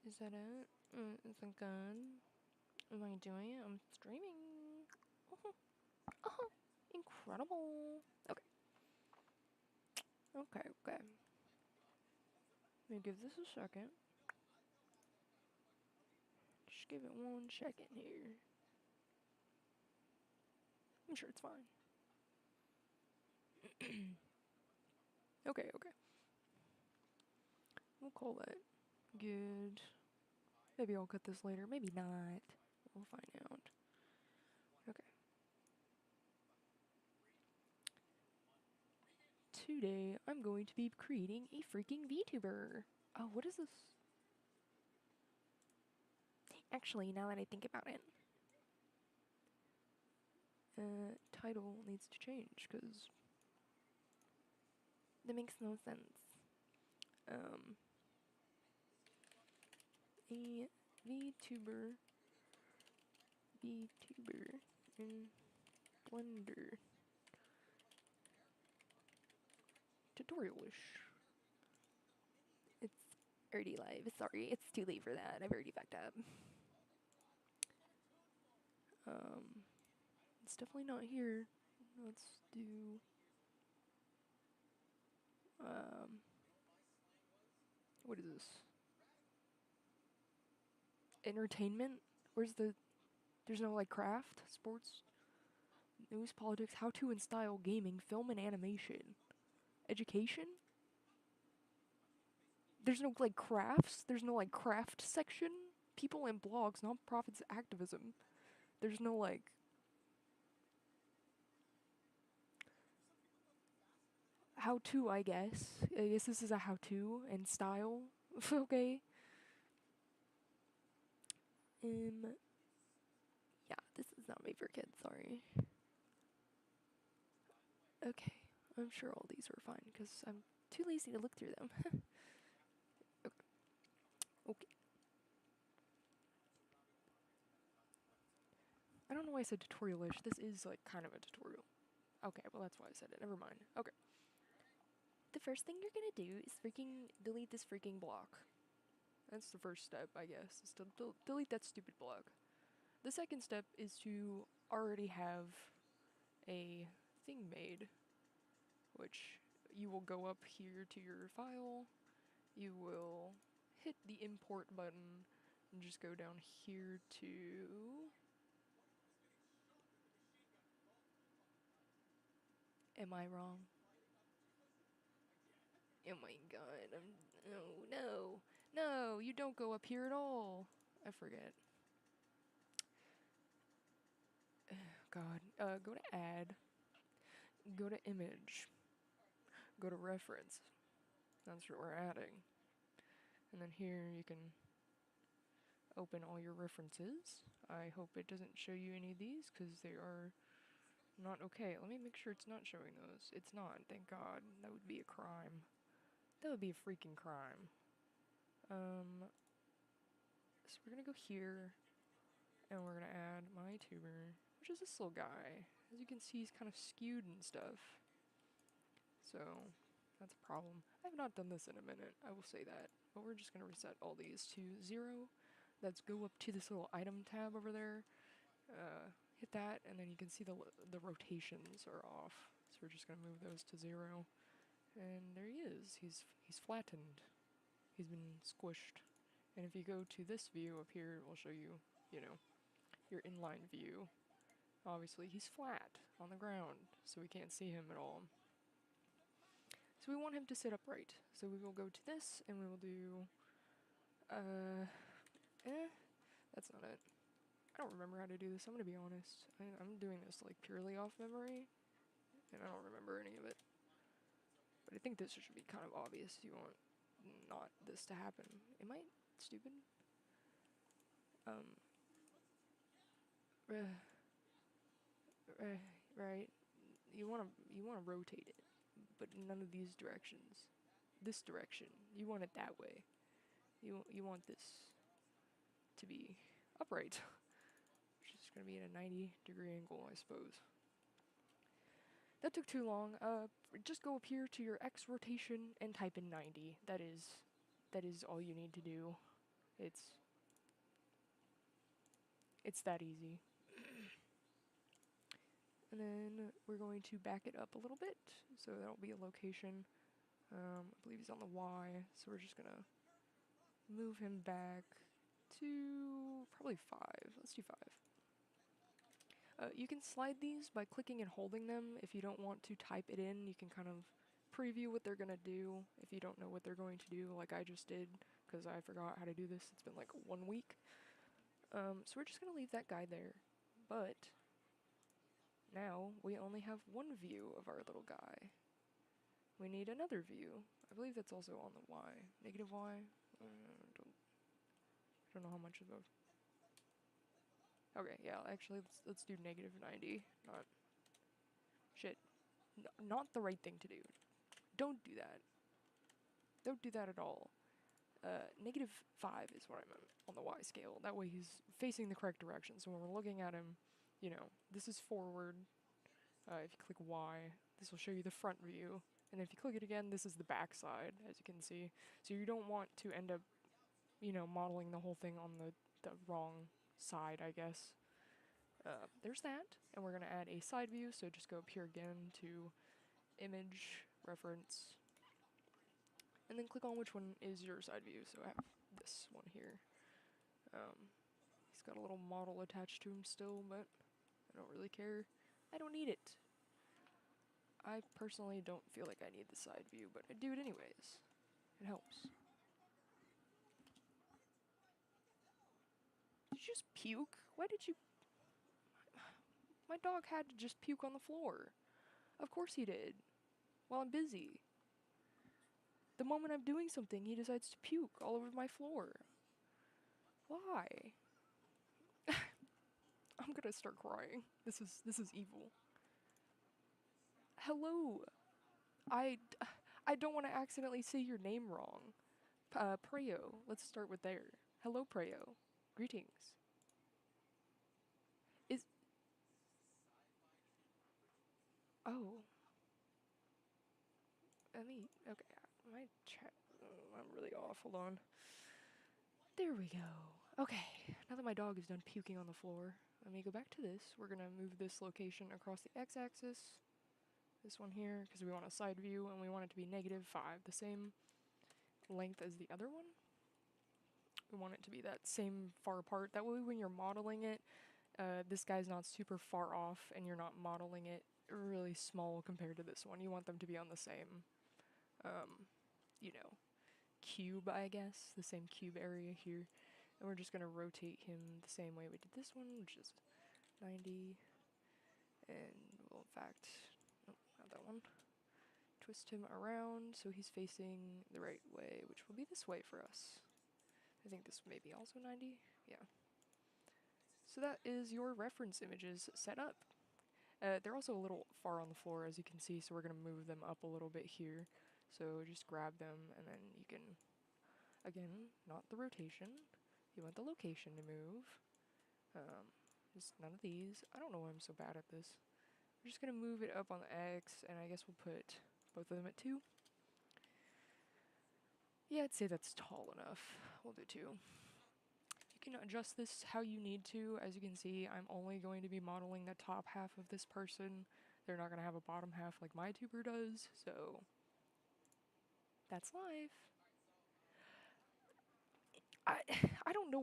Is that it? Is it good? Am I doing it? I'm streaming. Oh, oh, incredible. Okay. Okay, okay. Let me give this a second. Just give it 1 second here. I'm sure it's fine. Okay, okay. We'll call that good. Maybe I'll cut this later. Maybe not. We'll find out. Okay. Today, I'm going to be creating a freaking VTuber. Oh, what is this? Actually, now that I think about it, title needs to change, because that makes no sense. A VTuber in Blender Tutorialish. It's already live. Sorry, it's too late for that. I've already backed up. It's definitely not here. Let's do what is this? Entertainment? Where's the there's no like craft, sports, news, politics, how to and style, gaming, film and animation. Education? There's no like crafts, there's no like craft section. People and blogs, nonprofits, activism. There's no like how to, I guess. I guess this is a how to and style. Okay. Um yeah, this is not made for kids, sorry. Okay. I'm sure all these are fine because I'm too lazy to look through them. Okay. Okay. I don't know why I said tutorialish. This is like kind of a tutorial. Okay, well that's why I said it. Never mind. Okay. The first thing you're gonna do is freaking delete this freaking block. That's the first step, I guess, is to delete that stupid block. The second step is to already have a thing made, which you will go up here to your file, you will hit the import button, and just go down here to... Am I wrong? Oh my god, no, no, no, you don't go up here at all. I forget. God, go to add, go to image, go to reference. That's what we're adding. And then here you can open all your references. I hope it doesn't show you any of these because they are not okay. Let me make sure it's not showing those. It's not, thank God. That would be a crime. That would be a freaking crime. So we're gonna go here and we're gonna add my tuber, which is this little guy. As you can see, he's kind of skewed and stuff. So that's a problem. I have not done this in a minute, I will say that. But we're just gonna reset all these to 0. Let's go up to this little item tab over there. Hit that, and then you can see the rotations are off. So we're just gonna move those to 0. And there he is. He's flattened. He's been squished. And if you go to this view up here, it will show you, you know, your inline view. Obviously, he's flat on the ground, so we can't see him at all. So we want him to sit upright. So we will go to this, and we will do, that's not it. I don't remember how to do this, I'm gonna be honest. I'm doing this, like, purely off memory, and I don't remember any of it. But I think this should be kind of obvious. You want not this to happen. Am I stupid? Right. You wanna rotate it, but none of these directions. This direction, you want it that way. You want this to be upright, which is gonna be at a 90-degree angle, I suppose. That took too long. Just go up here to your X rotation and type in 90. That is all you need to do. It's that easy. And then we're going to back it up a little bit, so that'll be a location. I believe he's on the Y, so we're just gonna move him back to probably 5. Let's do 5. You can slide these by clicking and holding them. If you don't want to type it in, you can kind of preview what they're gonna do if you don't know what they're going to do, like I just did, because I forgot how to do this. It's been like 1 week. So we're just gonna leave that guy there. But now we only have one view of our little guy. We need another view. I believe that's also on the Y. Negative Y? Don't know how much of a... Okay, yeah, actually, let's do negative 90. Not... Shit. Not the right thing to do. Don't do that. Don't do that at all. Negative 5 is what I meant on the Y scale. That way he's facing the correct direction. So when we're looking at him, you know, this is forward. If you click Y, this will show you the front view. And if you click it again, this is the back side, as you can see. So you don't want to end up, you know, modeling the whole thing on the wrong side, I guess. There's that. And we're going to add a side view, so just go up here again to Image, Reference, and then click on which one is your side view. So I have this one here. He's got a little model attached to him still, but I don't really care. I don't need it. I personally don't feel like I need the side view, but I do it anyways. It helps. Did you just puke? Why did you... My dog had to just puke on the floor. Of course he did. While I'm busy. The moment I'm doing something, he decides to puke all over my floor. Why? I'm gonna start crying. This is evil. Hello. I don't want to accidentally say your name wrong. Preo. Let's start with there. Hello, Preo. Greetings. Oh. Okay. My chat. I'm really off. Hold on. There we go. Okay. Now that my dog is done puking on the floor, let me go back to this. We're gonna move this location across the x-axis. This one here, because we want a side view, and we want it to be negative 5, the same length as the other one. We want it to be that same far apart. That way when you're modeling it, this guy's not super far off, and you're not modeling it really small compared to this one. You want them to be on the same, you know, cube, I guess. The same cube area here. And we're just going to rotate him the same way we did this one, which is 90. And, well, in fact, nope, not that one. Twist him around so he's facing the right way, which will be this way for us. I think this may be also 90. Yeah. So that is your reference images set up. They're also a little far on the floor, as you can see, so we're going to move them up a little bit here. So just grab them, and then you can, again, not the rotation. You want the location to move. Just none of these. I don't know why I'm so bad at this. We're just going to move it up on the X, and I guess we'll put both of them at 2. Yeah, I'd say that's tall enough. We'll do 2. You can adjust this how you need to. As you can see, I'm only going to be modeling the top half of this person. They're not going to have a bottom half like my tuber does, so that's life. I don't know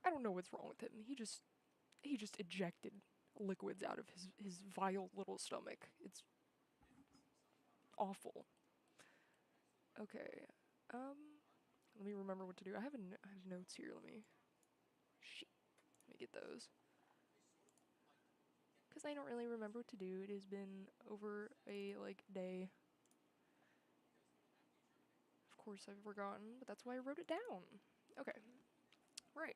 I don't know what's wrong with him. He just ejected liquids out of his vile little stomach. It's awful. Okay. Let me remember what to do. I have notes here. Let me get those. Because I don't really remember what to do. It has been over a, day. Of course I've forgotten, but that's why I wrote it down. Okay. Right.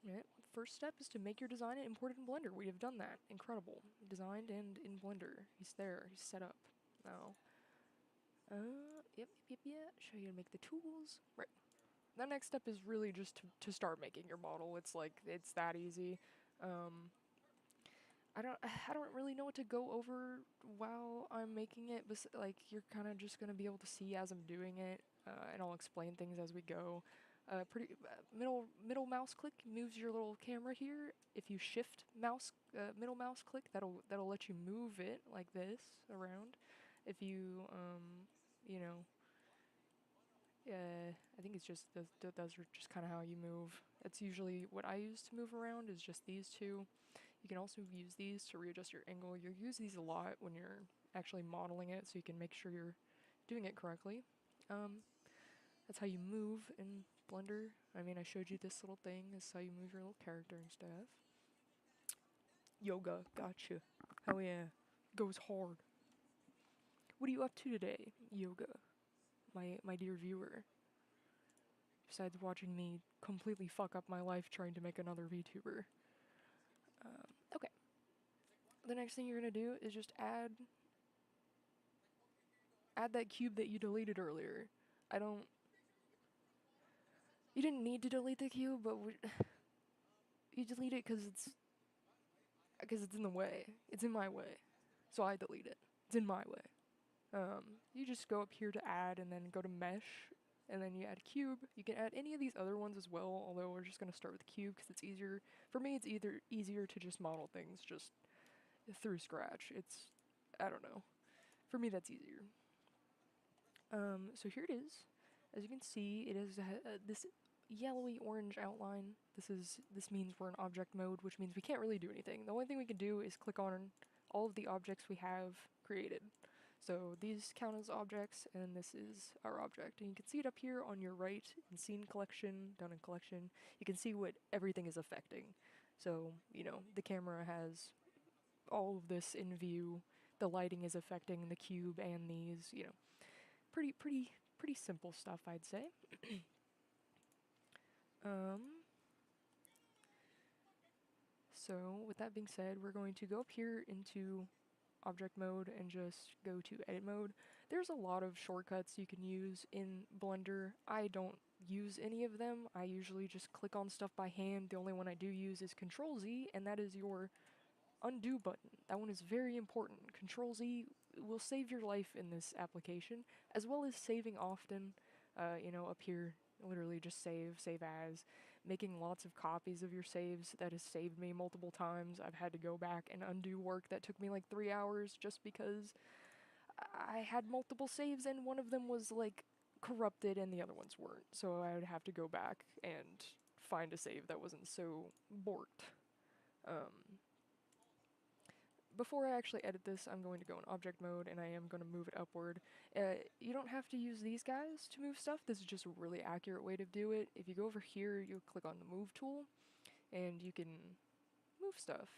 Yeah. First step is to make your design and import it in Blender. We have done that. Incredible. Designed and in Blender. He's there. He's set up. Now. Yep. Show you how to make the tools. Right. The next step is really just to start making your model. It's that easy. I don't really know what to go over while I'm making it, but you're kind of just gonna be able to see as I'm doing it. and I'll explain things as we go. Middle mouse click moves your little camera here. If you shift middle mouse click, that'll let you move it like this around. If you you know, I think it's just those are just kind of how you move. That's usually what I use to move around is just these two. You can also use these to readjust your angle. You use these a lot when you're actually modeling it, so you can make sure you're doing it correctly. That's how you move in Blender. I mean, I showed you this little thing. This is how you move your little character and stuff. Yoga, gotcha. Hell yeah, goes hard. What are you up to today, Yoga? My dear viewer. Besides watching me completely fuck up my life trying to make another VTuber. Okay. The next thing you're gonna do is just add that cube that you deleted earlier. You didn't need to delete the cube, but you delete it because it's in the way. It's in my way, so I delete it. It's in my way. You just go up here to add, and then go to mesh, and then you add cube. You can add any of these other ones as well, although we're just gonna start with cube because it's easier. For me, it's either easier to just model things just through scratch. I don't know. For me, that's easier. So here it is. As you can see, it is this yellowy orange outline. This means we're in object mode, which means we can't really do anything. The only thing we can do is click on all of the objects we have created. So these count as objects, and this is our object. And you can see it up here on your right in scene collection, down in collection. You can see what everything is affecting. So, the camera has all of this in view. The lighting is affecting the cube and these, pretty simple stuff, I'd say. So with that being said, we're going to go up here into object mode and just go to edit mode. There's a lot of shortcuts you can use in Blender. I don't use any of them. I usually just click on stuff by hand. The only one I do use is Control Z, and that is your undo button. That one is very important. Control Z will save your life in this application, as well as saving often. Up here, literally just save as, making lots of copies of your saves. That has saved me multiple times. I've had to go back and undo work that took me like 3 hours just because I had multiple saves and one of them was like corrupted and the other ones weren't. So I would have to go back and find a save that wasn't so borked. Before I actually edit this, I'm going to go in object mode and I am going to move it upward. You don't have to use these guys to move stuff. This is just a really accurate way to do it. If you go over here, you click on the move tool and you can move stuff.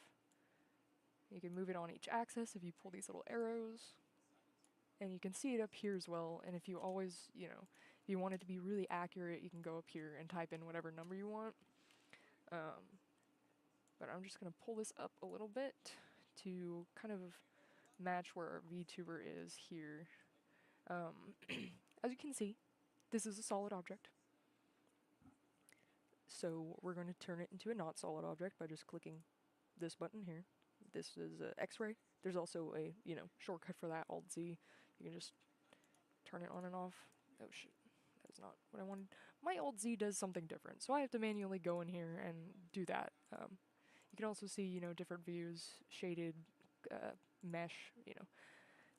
You can move it on each axis if you pull these little arrows. And you can see it up here as well. And if you always, if you want it to be really accurate, you can go up here and type in whatever number you want. But I'm just going to pull this up a little bit to kind of match where our VTuber is here. As you can see, this is a solid object. So we're going to turn it into a not solid object by just clicking this button here. This is X-ray. There's also a, shortcut for that, Alt-Z. You can just turn it on and off. Oh shit, that's not what I wanted. My Alt-Z does something different, so I have to manually go in here and do that. You can also see, different views, shaded, mesh,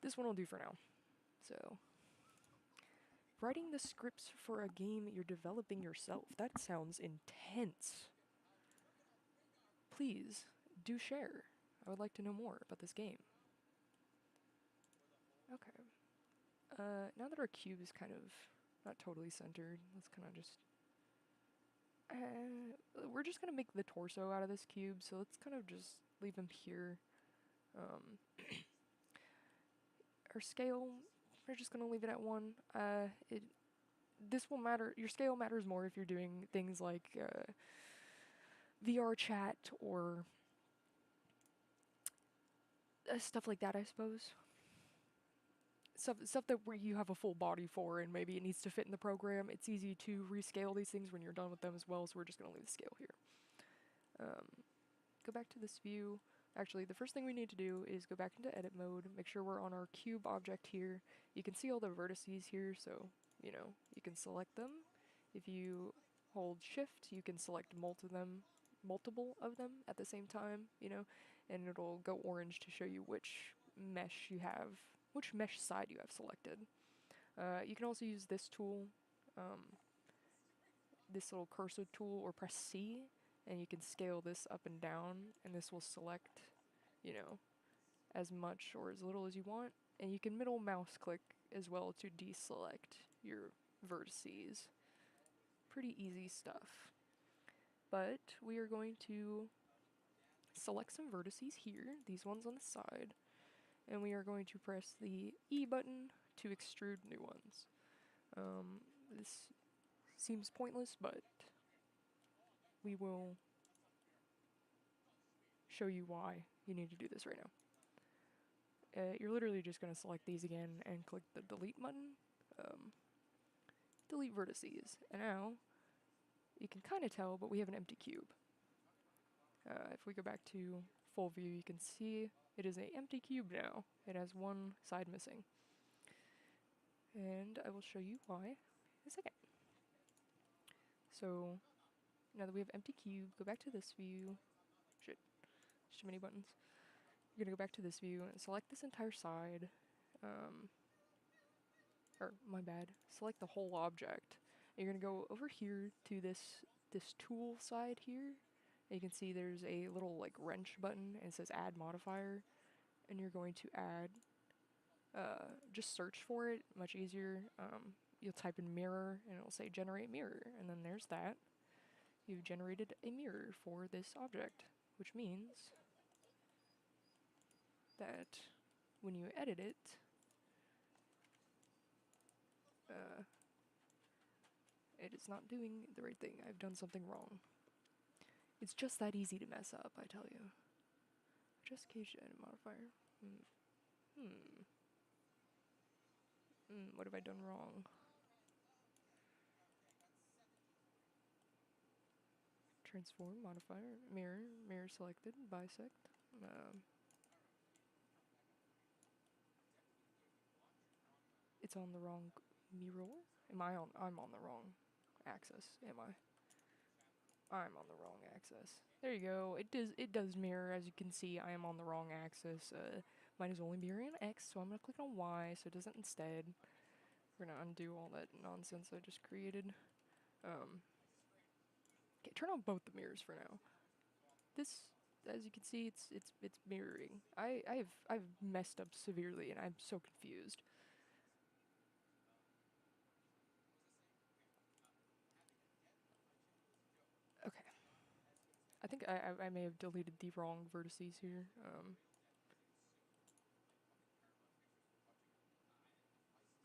This one will do for now. So, writing the scripts for a game you're developing yourself. That sounds intense. Please, do share. I would like to know more about this game. Okay. Now that our cube is kind of not totally centered, let's kind of just... we're just gonna make the torso out of this cube, so let's kind of just leave him here. Our scale, we're just gonna leave it at 1. This will matter. Your scale matters more if you're doing things like VR chat or stuff like that, I suppose. Stuff that where you have a full body for and maybe it needs to fit in the program. It's easy to rescale these things when you're done with them as well, so we're just going to leave the scale here. Go back to this view. Actually, the first thing we need to do is go back into edit mode, make sure we're on our cube object here. You can see all the vertices here, so, you know, you can select them. If you hold shift, you can select multiple of them at the same time, you know, and it'll go orange to show you which mesh you have, which mesh side you have selected. You can also use this tool, this little cursor tool, or press C, and you can scale this up and down, and this will select, you know, as much or as little as you want. And you can middle mouse click as well to deselect your vertices. Pretty easy stuff. But we are going to select some vertices here, these ones on the side, and we are going to press the E button to extrude new ones. This seems pointless, but we will show you why you need to do this right now. You're literally just going to select these again and click the delete button. Delete vertices. And now, you can kind of tell, but we have an empty cube. If we go back to full view, you can see it is an empty cube now. It has one side missing. And I will show you why in a second. So, now that we have empty cube, go back to this view. Shit, there's too many buttons. You're gonna go back to this view and select this entire side. Or my bad, select the whole object. And you're gonna go over here to this tool side here. And you can see there's a little like wrench button and it says add modifier. And you're going to add, just search for it, much easier. You'll type in mirror and it'll say generate mirror, and then there's that. You've generated a mirror for this object, which means that when you edit it, it is not doing the right thing. I've done something wrong. It's just that easy to mess up, I tell you. Just cage edit modifier. What have I done wrong? Transform modifier, mirror selected, bisect. It's on the wrong mirror. I'm on the wrong axis, am I? I'm on the wrong axis. There you go. It does mirror, as you can see. I am on the wrong axis. Mine is only mirroring on X, so I'm gonna click on Y, so it doesn't instead. We're gonna undo all that nonsense I just created. Okay, turn on both the mirrors for now. This, as you can see, it's mirroring. I've messed up severely, and I'm so confused. Okay. I think I may have deleted the wrong vertices here.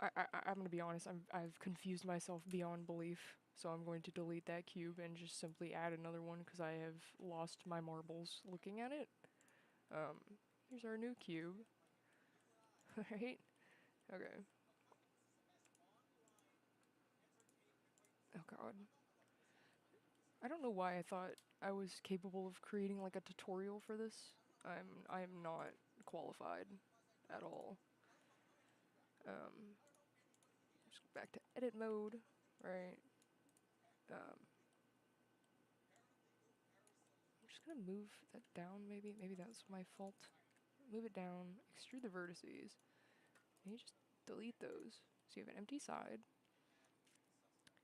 I'm gonna be honest. I've confused myself beyond belief. So I'm going to delete that cube and just simply add another one because I have lost my marbles looking at it. Here's our new cube. Right? Okay. Oh god. I don't know why I thought I was capable of creating like a tutorial for this. I am not qualified at all. Just go back to edit mode, right? I'm just gonna move that down maybe. Maybe that's my fault. Move it down, extrude the vertices, and you just delete those. So you have an empty side.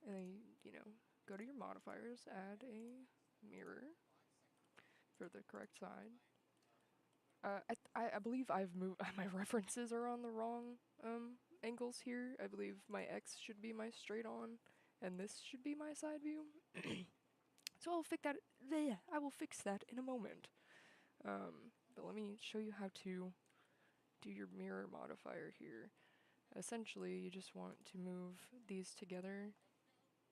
And then you know, go to your modifiers, add a mirror for the correct side. I believe I've moved. My references are on the wrong angles here. I believe my X should be my straight on, and this should be my side view. So I'll fix that. I will fix that in a moment. But let me show you how to do your mirror modifier here. Essentially, you just want to move these together,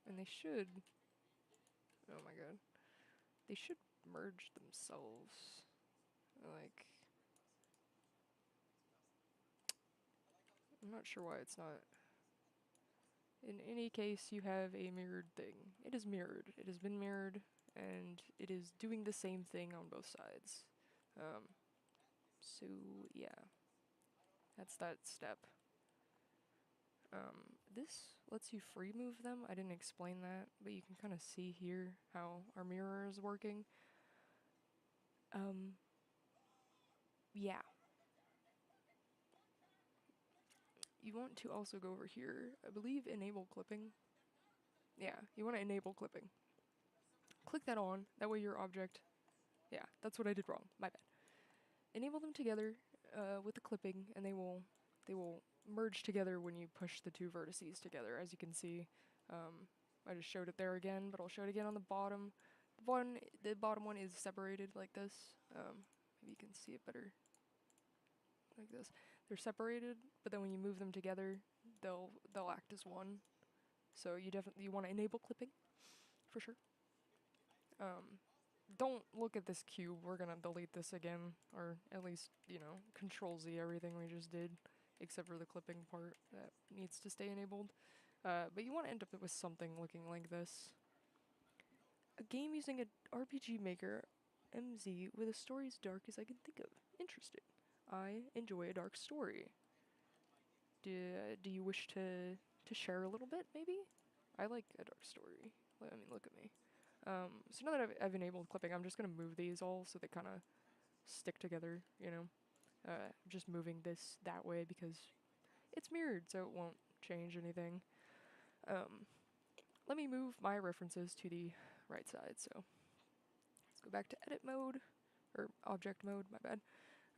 and they should. Oh my god, they should merge themselves. Like, I'm not sure why it's not. In any case, you have a mirrored thing. It is mirrored. It has been mirrored, and it is doing the same thing on both sides. So, yeah. That's that step. this lets you free move them. I didn't explain that, but you can kind of see here how our mirror is working. Yeah. You want to also go over here, I believe enable clipping. Yeah, you want to enable clipping. Click that on, that way your object, yeah, that's what I did wrong, my bad. Enable them together with the clipping, and they will merge together when you push the two vertices together, as you can see. I just showed it there again, but I'll show it again on the bottom. The bottom one is separated like this. Maybe you can see it better like this. They're separated, but then when you move them together, they'll act as one. So you want to enable clipping for sure. Don't look at this cube. We're gonna delete this again, or at least Control Z everything we just did, except for the clipping part that needs to stay enabled. But you want to end up with something looking like this. A game using an RPG Maker MZ with a story as dark as I can think of. Interesting. I enjoy a dark story. Do you wish to share a little bit, maybe? I like a dark story. I mean, look at me. So now that I've enabled clipping, I'm just gonna move these all so they kind of stick together, just moving this that way because it's mirrored, so it won't change anything. Let me move my references to the right side, so let's go back to edit mode, or object mode, my bad.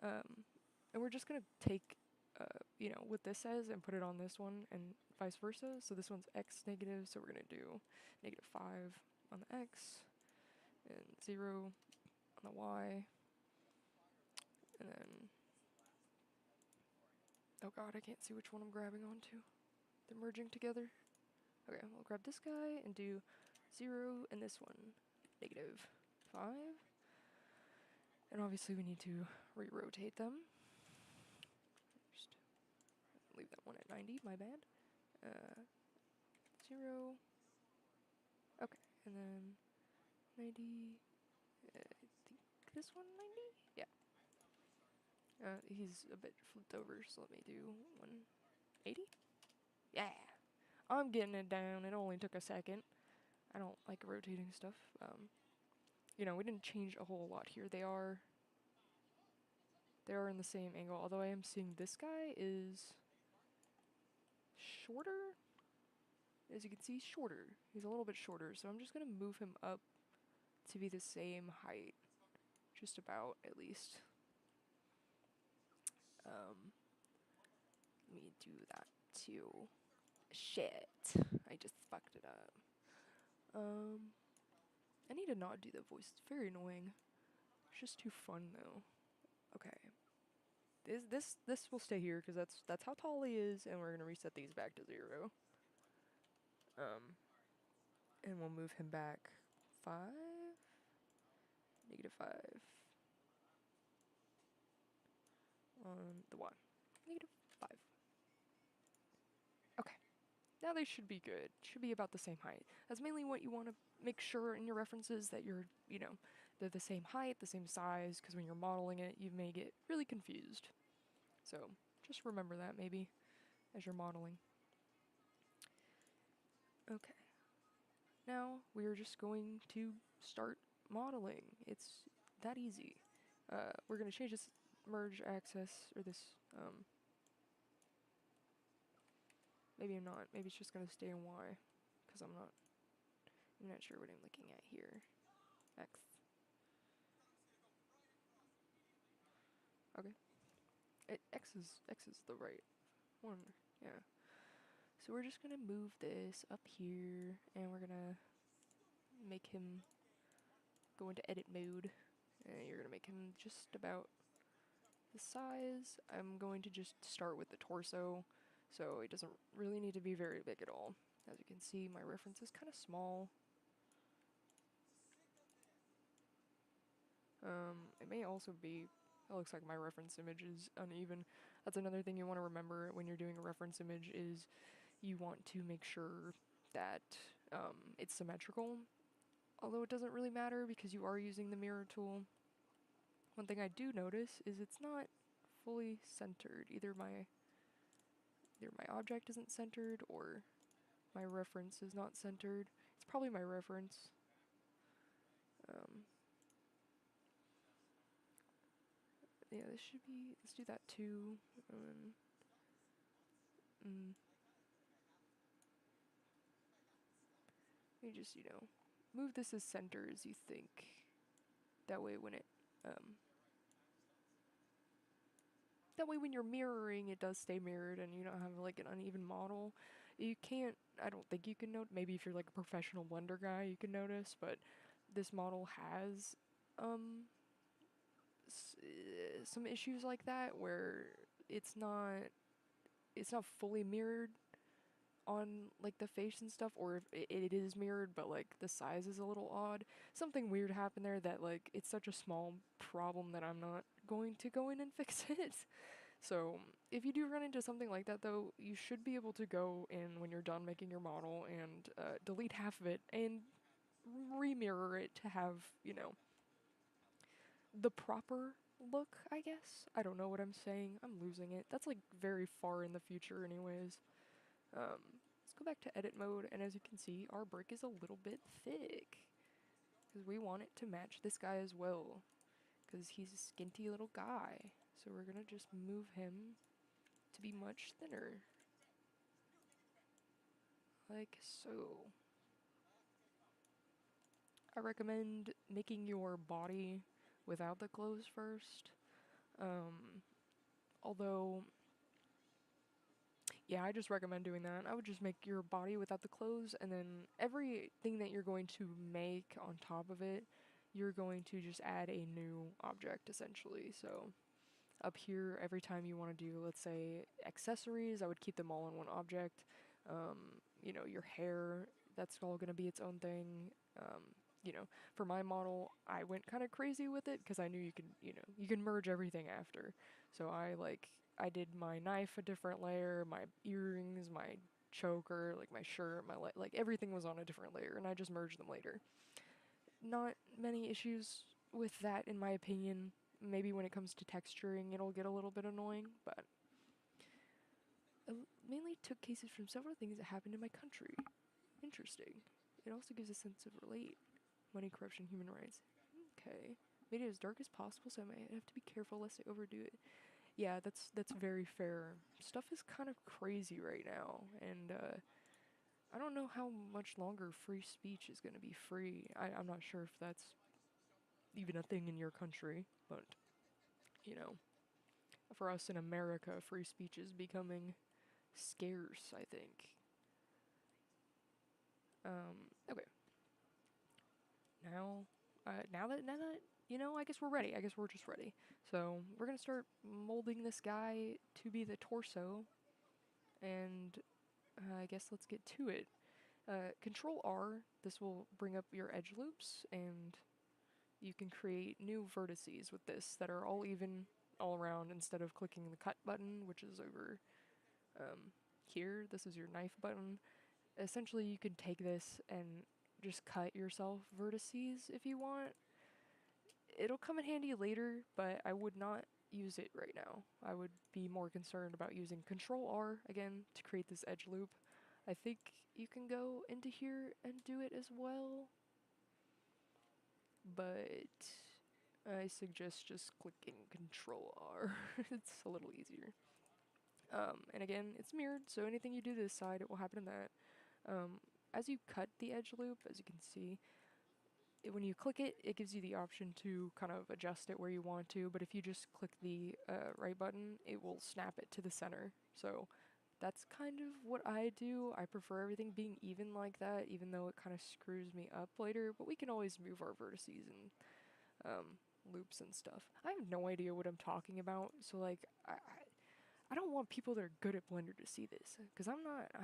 And we're just gonna take, what this says and put it on this one, and vice versa. So this one's x negative, so we're gonna do -5 on the x, and 0 on the y, and then, oh god, I can't see which one I'm grabbing onto. They're merging together. Okay, we'll grab this guy and do 0 and this one, -5. And obviously we need to re-rotate them. Just leave that one at 90, my bad. 0. Okay, and then 90. I think this one 90? Yeah. He's a bit flipped over, so let me do 180. Yeah. I'm getting it down. It only took a second. I don't like rotating stuff. We didn't change a whole lot here. They are in the same angle, although I am seeing this guy is shorter. As you can see, shorter. He's a little bit shorter, so I'm just gonna move him up to be the same height. Just about, at least. Let me do that too. Shit. I just fucked it up. I need to not do that voice. It's very annoying. It's just too fun though. Okay. This will stay here because that's how tall he is, and we're gonna reset these back to 0. And we'll move him back 5, -5 on the y, -5. Okay. Now they should be good. Should be about the same height. That's mainly what you want to make sure in your references, that you're, they're the same height, the same size, because when you're modeling it, you may get really confused. So just remember that maybe as you're modeling. Okay. Now we are just going to start modeling. It's that easy. We're going to change this merge axis, or this, maybe I'm not. Maybe it's just going to stay in Y, because I'm not sure what I'm looking at here. X. Okay. X is the right one. Yeah. So we're just gonna move this up here, and we're gonna make him go into edit mode. And you're gonna make him just about the size. I'm going to just start with the torso, so it doesn't really need to be very big at all. As you can see, my reference is kind of small. It may also be, it looks like my reference image is uneven. That's another thing you want to remember when you're doing a reference image, is you want to make sure that it's symmetrical. Although it doesn't really matter because you are using the mirror tool. One thing I do notice is it's not fully centered. Either my either my object isn't centered or my reference is not centered. It's probably my reference. Yeah, this should be, let's do that too. You just, move this as center as you think. That way when you're mirroring, it does stay mirrored and you don't have like an uneven model. You can't, I don't think you can note, maybe if you're like a professional Blender guy, you can notice, but this model has, some issues like that where it's not fully mirrored on like the face and stuff, or if it is mirrored but like the size is a little odd. Something weird happened there that like it's such a small problem that I'm not going to go in and fix it. So if you do run into something like that though, you should be able to go in when you're done making your model and delete half of it and remirror it to have, the proper look, I guess. I don't know what I'm saying. I'm losing it. That's like very far in the future anyways. Let's go back to edit mode, and as you can see, our brick is a little bit thick. Because we want it to match this guy as well. Because he's a skinty little guy. So we're gonna just move him to be much thinner. Like so. I recommend making your body without the clothes first. Although, yeah, I just recommend doing that. I would just make your body without the clothes, and then everything that you're going to make on top of it, you're going to just add a new object, essentially. So up here, every time you want to do, let's say, accessories, I would keep them all in one object. Your hair, that's all going to be its own thing. For my model, I went kind of crazy with it because I knew you can merge everything after. So I did my knife a different layer, my earrings, my choker, like my shirt, like everything was on a different layer, and I just merged them later. Not many issues with that, in my opinion. Maybe when it comes to texturing, it'll get a little bit annoying, but I mainly took cases from several things that happened in my country. Interesting. It also gives a sense of relate. Money, corruption, human rights. Okay. Made it as dark as possible, so I might have to be careful lest I overdo it. Yeah, that's very fair. Stuff is kind of crazy right now, and I don't know how much longer free speech is going to be free. I'm not sure if that's even a thing in your country, but, for us in America, free speech is becoming scarce, I think. Okay. Now that I guess we're ready. I guess we're just ready. So we're gonna start molding this guy to be the torso, and I guess let's get to it. Control R. This will bring up your edge loops, and you can create new vertices with this that are all even all around instead of clicking the cut button, which is over here. This is your knife button. Essentially, you can take this and just cut yourself vertices if you want. It'll come in handy later, but I would not use it right now. I would be more concerned about using Control R again to create this edge loop. I think you can go into here and do it as well, but I suggest just clicking Control R. It's a little easier. And again, it's mirrored, so anything you do to this side, it will happen in that. As you cut the edge loop, as you can see, when you click it, it gives you the option to kind of adjust it where you want to, but if you just click the right button, it will snap it to the center. So that's kind of what I do. I prefer everything being even like that, even though it kind of screws me up later, but we can always move our vertices and loops and stuff. I have no idea what I'm talking about, so like, I don't want people that are good at Blender to see this, because I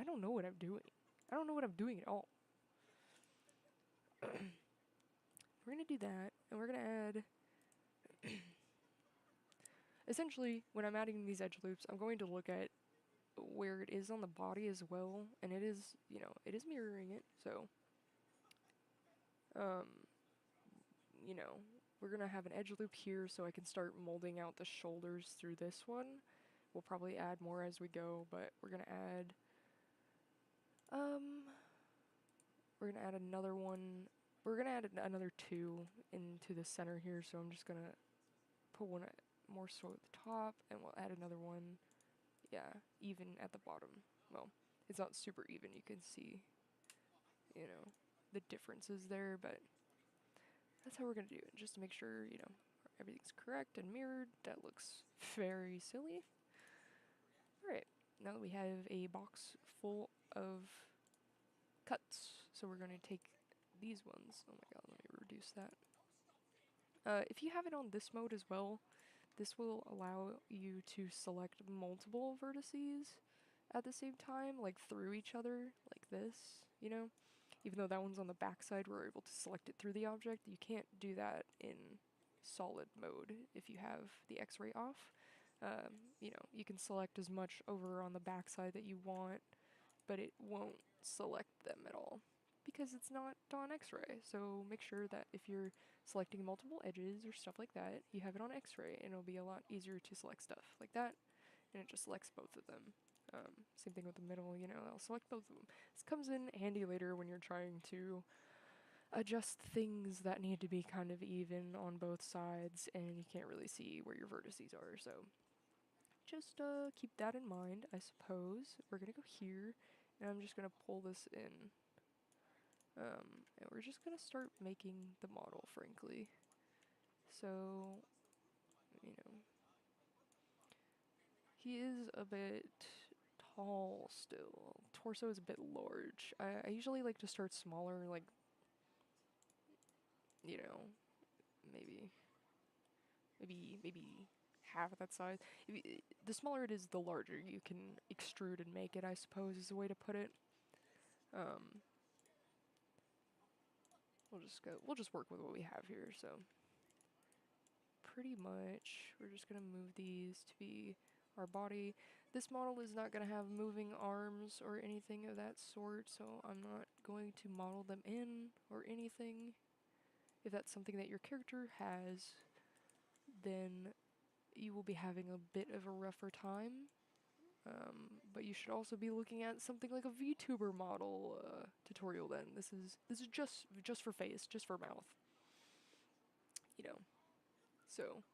don't know what I'm doing. I don't know what I'm doing at all. We're gonna do that, and we're gonna add... Essentially, when I'm adding these edge loops, I'm going to look at where it is on the body as well, and it is, it is mirroring it, so... we're gonna have an edge loop here so I can start molding out the shoulders through this one. We'll probably add more as we go, but we're gonna add, um, another one. We're gonna add another 2 into the center here, so I'm just gonna put one more so at the top, and we'll add another one, yeah, even at the bottom. Well, it's not super even, you can see, you know, the differences there, but that's how we're gonna do it, just to make sure, you know, everything's correct and mirrored. That looks very silly. Alright, now that we have a box full of cuts, so we're gonna take these ones. Oh my god, let me reduce that. If you have it on this mode as well, this will allow you to select multiple vertices at the same time, like through each other, like this, you know? Even though that one's on the back side, we're able to select it through the object. You can't do that in solid mode if you have the X-ray off. You know, you can select as much over on the back side that you want, but it won't select them at all because it's not on X-ray. So make sure that if you're selecting multiple edges or stuff like that, you have it on X-ray, and it'll be a lot easier to select stuff like that, and it just selects both of them. Same thing with the middle, you know, I'll select both of them. This comes in handy later when you're trying to adjust things that need to be kind of even on both sides, and you can't really see where your vertices are, so just keep that in mind, I suppose. We're gonna go here, and I'm just gonna pull this in. And we're just gonna start making the model, frankly. So, you know, he is a bit tall still. Torso is a bit large. I usually like to start smaller, like, you know, maybe half of that size. The smaller it is, the larger you can extrude and make it, I suppose, is a way to put it. We'll just work with what we have here, so pretty much we're just gonna move these to be our body. This model is not gonna have moving arms or anything of that sort, so I'm not going to model them in or anything. If that's something that your character has, then you will be having a bit of a rougher time. But you should also be looking at something like a VTuber model tutorial then. This is just for face, just for mouth. You know. So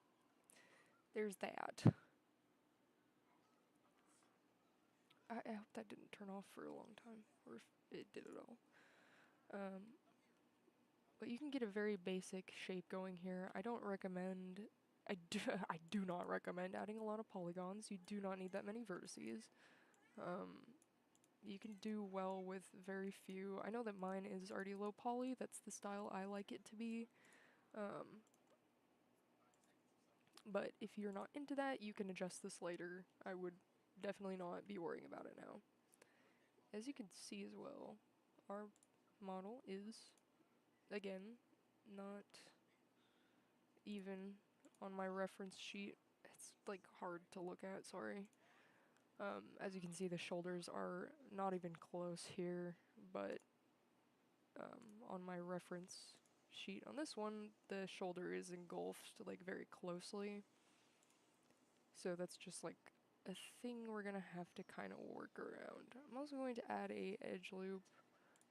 there's that. I hope that didn't turn off for a long time, or if it did at all. But you can get a very basic shape going here. I don't recommend, I do not recommend adding a lot of polygons. You do not need that many vertices. You can do well with very few. I know that mine is already low poly. That's the style I like it to be. But if you're not into that, you can adjust this later. I would definitely not be worrying about it now. As you can see as well, our model is, again, not even on my reference sheet. It's like hard to look at, sorry. As you can see, the shoulders are not even close here, but on my reference sheet on this one, the shoulder is engulfed like very closely. So that's just like a thing we're gonna have to kind of work around. I'm also going to add a edge loop,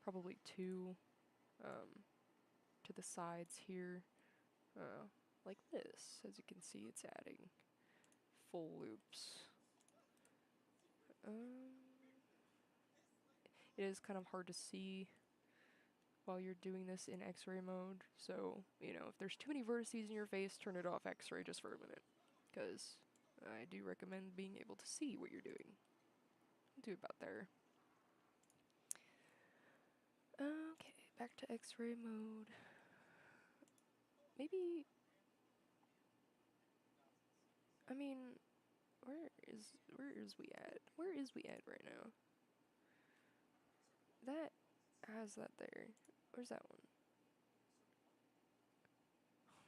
probably 2, to the sides here, like this. As you can see, it's adding full loops. It is kind of hard to see while you're doing this in X-ray mode, so, you know, if there's too many vertices in your face, turn it off X-ray just for a minute, because I do recommend being able to see what you're doing. Do about there. Okay, back to X-ray mode. Maybe, I mean, where is we at? Where is we at right now? That has that there. Where's that one?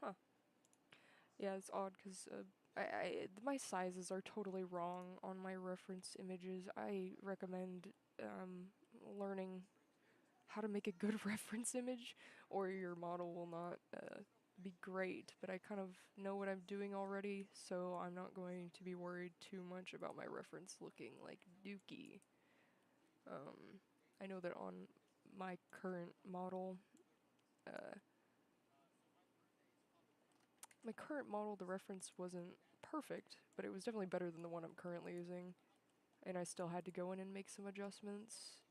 Huh. Yeah, it's odd because my sizes are totally wrong on my reference images. I recommend learning how to make a good reference image, or your model will not be great, but I kind of know what I'm doing already, so I'm not going to be worried too much about my reference looking like dookie. I know that on my current model, uh, the reference wasn't perfect, but it was definitely better than the one I'm currently using. And I still had to go in and make some adjustments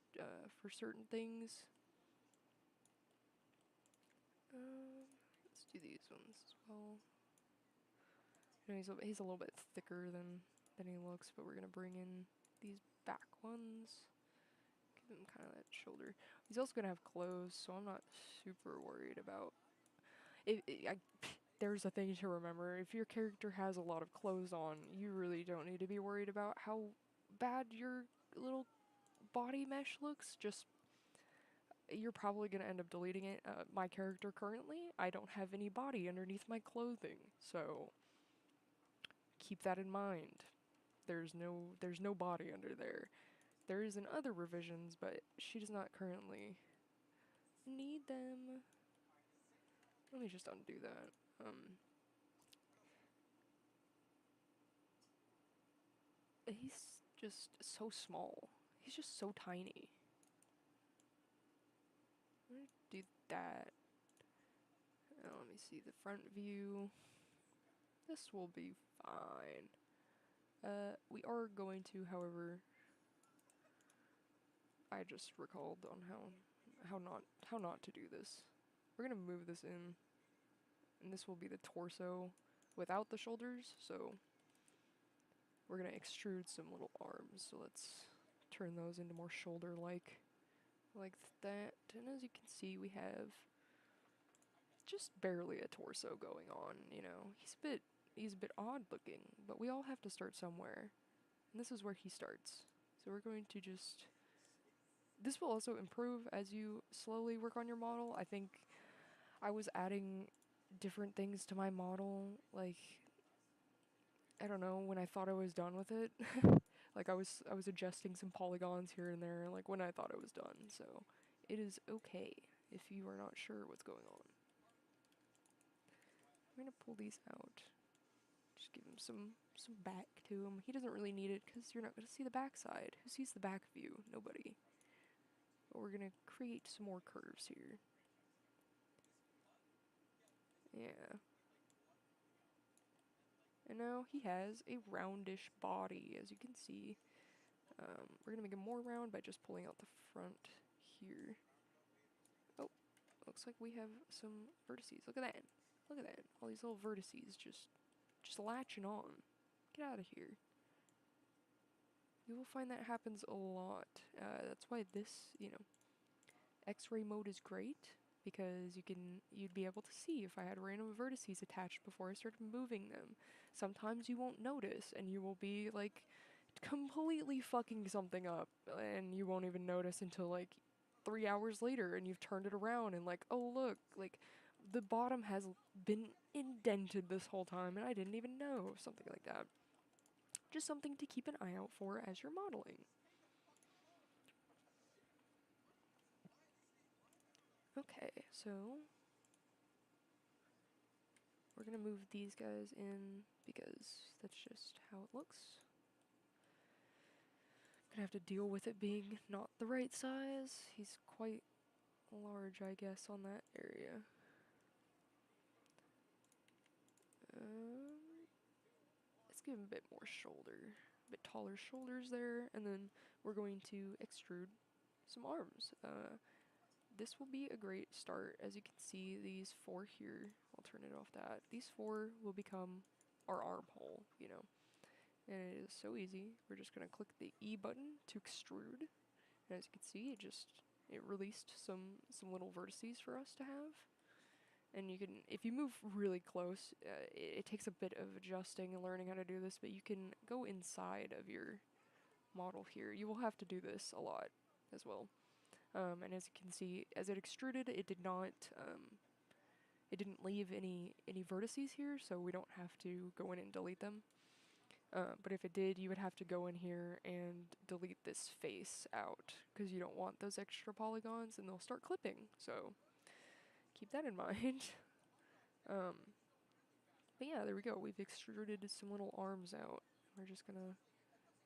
for certain things. Let's do these ones as well. You know, he's a little bit thicker than he looks, but we're gonna bring in these back ones. Give him kind of that shoulder. He's also gonna have clothes, so I'm not super worried about. There's a thing to remember. If your character has a lot of clothes on, you really don't need to be worried about how bad your little body mesh looks. Just you're probably going to end up deleting it. My character currently, I don't have any body underneath my clothing, so keep that in mind. There's no body under there. There is in other revisions, but she does not currently need them. Let me just undo that. He's just so small. He's just so tiny. I'm gonna do that. Let me see the front view. This will be fine. We are going to, however, I just recalled on how not to do this. We're gonna move this in, and this will be the torso without the shoulders. So we're gonna extrude some little arms. So let's turn those into more shoulder-like, like that. And as you can see, we have just barely a torso going on. You know, he's a bit odd looking, but we all have to start somewhere, and this is where he starts. So we're going to just. This will also improve as you slowly work on your model. I think I was adding different things to my model, like I don't know, when I thought I was done with it. Like I was adjusting some polygons here and there, like when I thought I was done. So it is okay if you are not sure what's going on. I'm gonna pull these out. Just give him some back to him. He doesn't really need it because you're not gonna see the back side. Who sees the back view? Nobody. But we're gonna create some more curves here. Yeah. And now he has a roundish body, as you can see. We're gonna make him more round by just pulling out the front here. Oh, looks like we have some vertices. Look at that. Look at that. All these little vertices just latching on. Get out of here. You will find that happens a lot. That's why this, X-ray mode is great, because you'd be able to see if I had random vertices attached before I started moving them. Sometimes you won't notice, and you will be like completely fucking something up, and you won't even notice until like 3 hours later, and you've turned it around and like, oh look, like the bottom has been indented this whole time, and I didn't even know, something like that. Just something to keep an eye out for as you're modeling. Okay, so we're gonna move these guys in because that's just how it looks. Gonna have to deal with it being not the right size. He's quite large, I guess, on that area. Let's give him a bit more shoulder, a bit taller shoulders there, and then we're going to extrude some arms. This will be a great start. As you can see, these four here, I'll turn it off that. These four will become our armhole, And it is so easy. We're just gonna click the E button to extrude. And as you can see, it released some little vertices for us to have. And you can, if you move really close, it takes a bit of adjusting and learning how to do this, but you can go inside of your model here. You will have to do this a lot as well. And as you can see, as it extruded, it didn't leave any vertices here, so we don't have to go in and delete them. But if it did, you would have to go in here and delete this face out, because you don't want those extra polygons, and they'll start clipping, so keep that in mind. But yeah, there we go. We've extruded some little arms out. We're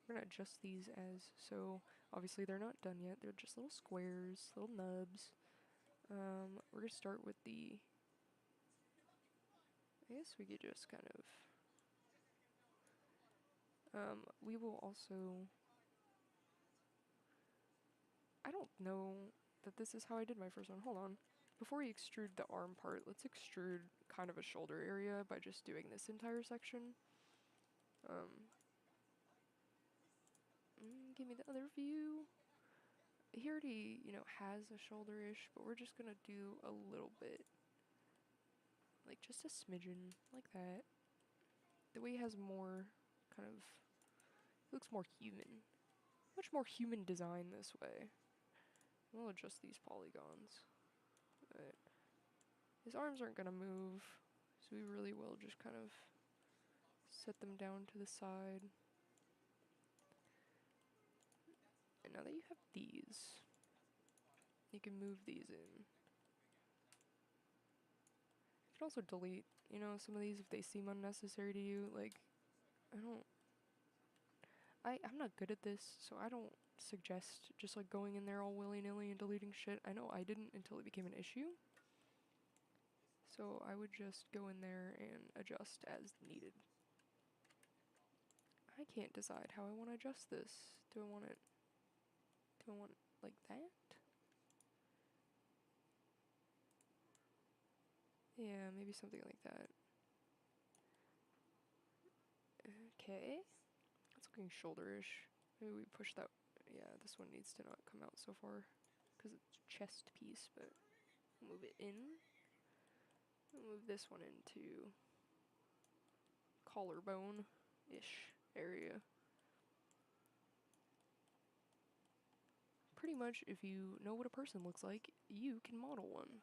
gonna adjust these as so. Obviously, they're not done yet. They're just little squares, little nubs. We're gonna start with the. I guess we could just kind of. We will also. I don't know that this is how I did my first one. Hold on. Before we extrude the arm part, let's extrude kind of a shoulder area by just doing this entire section. Give me the other view. He already, has a shoulder-ish, but we're just gonna do a little bit. Like, just a smidgen, like that. The way he has more, kind of, looks more human. Much more human design this way. We'll adjust these polygons. But his arms aren't gonna move, so we really will just kind of set them down to the side. And now that you have these, you can move these in. You can also delete, some of these if they seem unnecessary to you. Like, I'm not good at this, so I don't suggest just like going in there all willy-nilly and deleting shit. I know I didn't until it became an issue. So I would just go in there and adjust as needed. I can't decide how I want to adjust this. Do I want it like that? Yeah, maybe something like that. Okay. That's looking shoulder-ish. Maybe we push that. Yeah, this one needs to not come out so far because it's chest piece, but move it in. Move this one into collarbone-ish area. Pretty much, if you know what a person looks like, you can model one.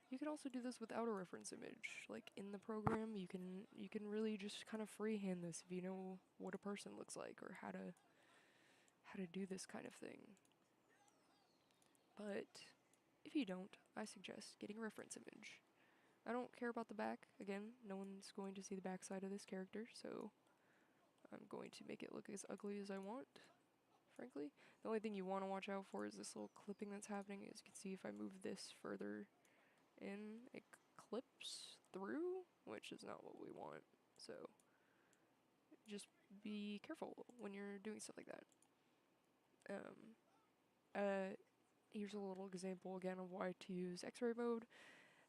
You can also do this without a reference image. Like, in the program, you can really just kind of freehand this if you know what a person looks like or how to do this kind of thing. But if you don't, I suggest getting a reference image. I don't care about the back. Again, no one's going to see the back side of this character, so I'm going to make it look as ugly as I want, frankly. The only thing you want to watch out for is this little clipping that's happening. As you can see, if I move this further in, it clips through, which is not what we want. So just be careful when you're doing stuff like that. Here's a little example again of why to use X-ray mode.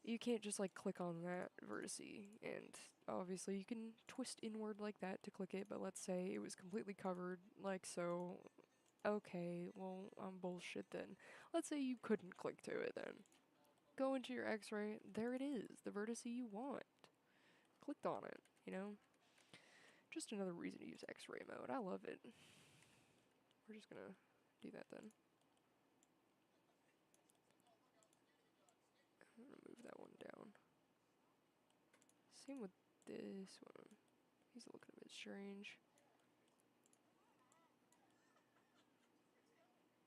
You can't just like click on that vertice, and obviously you can twist inward like that to click it, but let's say it was completely covered like so. Okay, well, I'm bullshit then. Let's say you couldn't click to it then. Go into your X-ray, there it is, the vertice you want. Clicked on it, Just another reason to use X-ray mode. I love it. We're just gonna do that then. I'm gonna move that one down. Same with this one. He's looking a bit strange.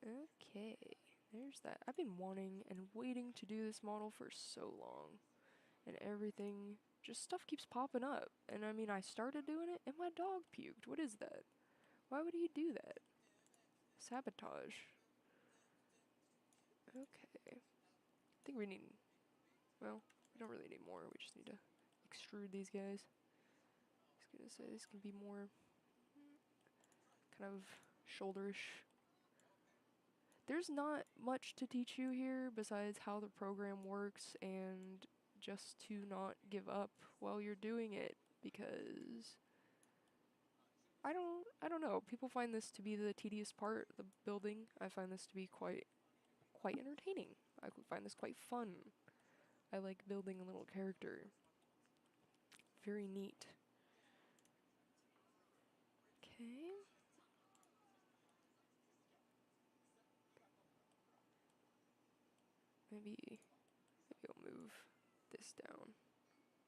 Okay, there's that. I've been wanting and waiting to do this model for so long. And everything, just stuff keeps popping up. And I mean, I started doing it and my dog puked. What is that? Why would he do that? Sabotage. Okay. I think we need, well, we don't really need more. We just need to extrude these guys. I was gonna say this can be more kind of shoulderish. There's not much to teach you here besides how the program works and just to not give up while you're doing it, because I don't know. People find this to be the tedious part, the building. I find this to be quite entertaining. I find this quite fun. I like building a little character. Very neat. Okay. Maybe I'll move this down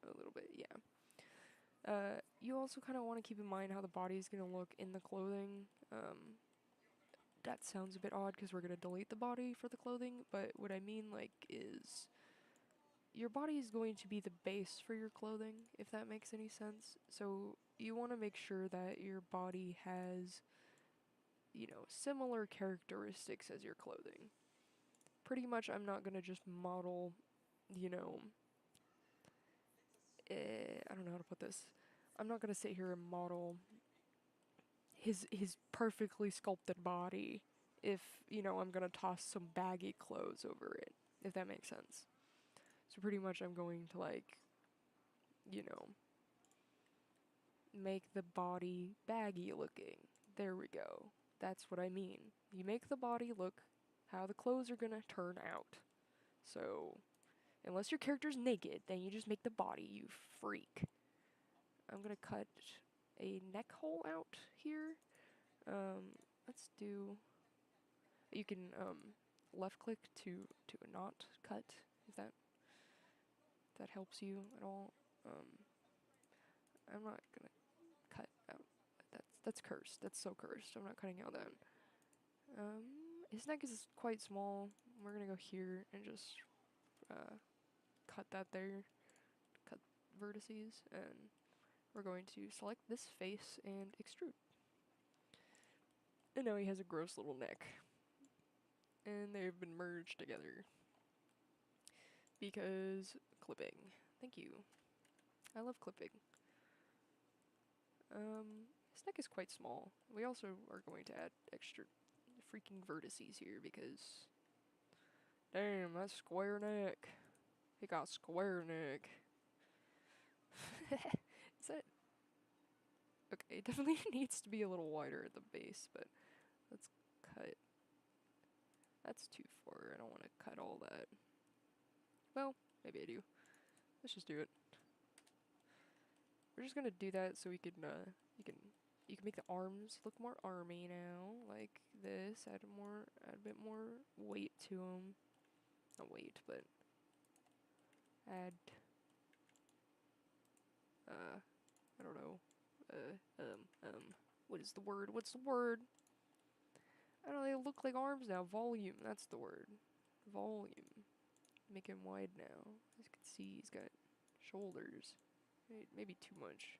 a little bit, yeah. You also kind of want to keep in mind how the body is going to look in the clothing. That sounds a bit odd because we're going to delete the body for the clothing, but what I mean, like, is your body is going to be the base for your clothing, if that makes any sense. So you want to make sure that your body has, similar characteristics as your clothing. Pretty much, I'm not gonna just model, you know, I don't know how to put this. I'm not gonna sit here and model his perfectly sculpted body if, I'm gonna toss some baggy clothes over it, if that makes sense. So pretty much I'm going to you know, make the body baggy looking. There we go. That's what I mean. You make the body look how the clothes are gonna turn out. So, unless your character's naked, then you just make the body, you freak. I'm gonna cut a neck hole out here. Let's do. You can left click to not cut if that helps you at all. I'm not gonna cut out. That's cursed. That's so cursed. I'm not cutting out that. His neck is quite small. We're gonna go here and just cut that there. Cut vertices, and we're going to select this face and extrude. And now he has a gross little neck. And they've been merged together. Because clipping. Thank you. I love clipping. His neck is quite small. We also are going to add extra freaking vertices here because damn, that's square neck. He got square neck. Is that okay? It definitely needs to be a little wider at the base, but let's cut. That's too far. I don't want to cut all that. Well, maybe I do. Let's just do it. We're just gonna do that so we can you can make the arms look more army now, like this. Add a bit more weight to them. Not weight, but add. I don't know. What is the word? What's the word? I don't know. They look like arms now. Volume. That's the word. Volume. Make him wide now. As you can see, he's got shoulders. Maybe too much.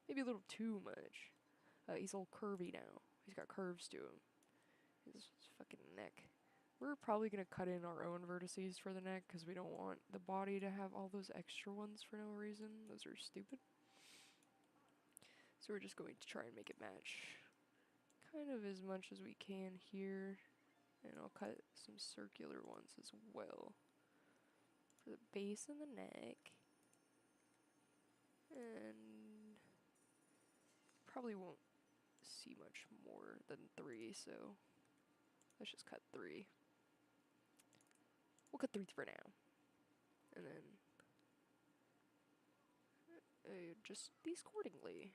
Maybe a little too much. He's all curvy now. He's got curves to him. His fucking neck. We're probably gonna cut in our own vertices for the neck because we don't want the body to have all those extra ones for no reason. Those are stupid. So we're just going to try and make it match kind of as much as we can here. And I'll cut some circular ones as well for the base and the neck. And probably won't see much more than 3, so let's just cut 3. We'll cut 3 for now. And then just these accordingly.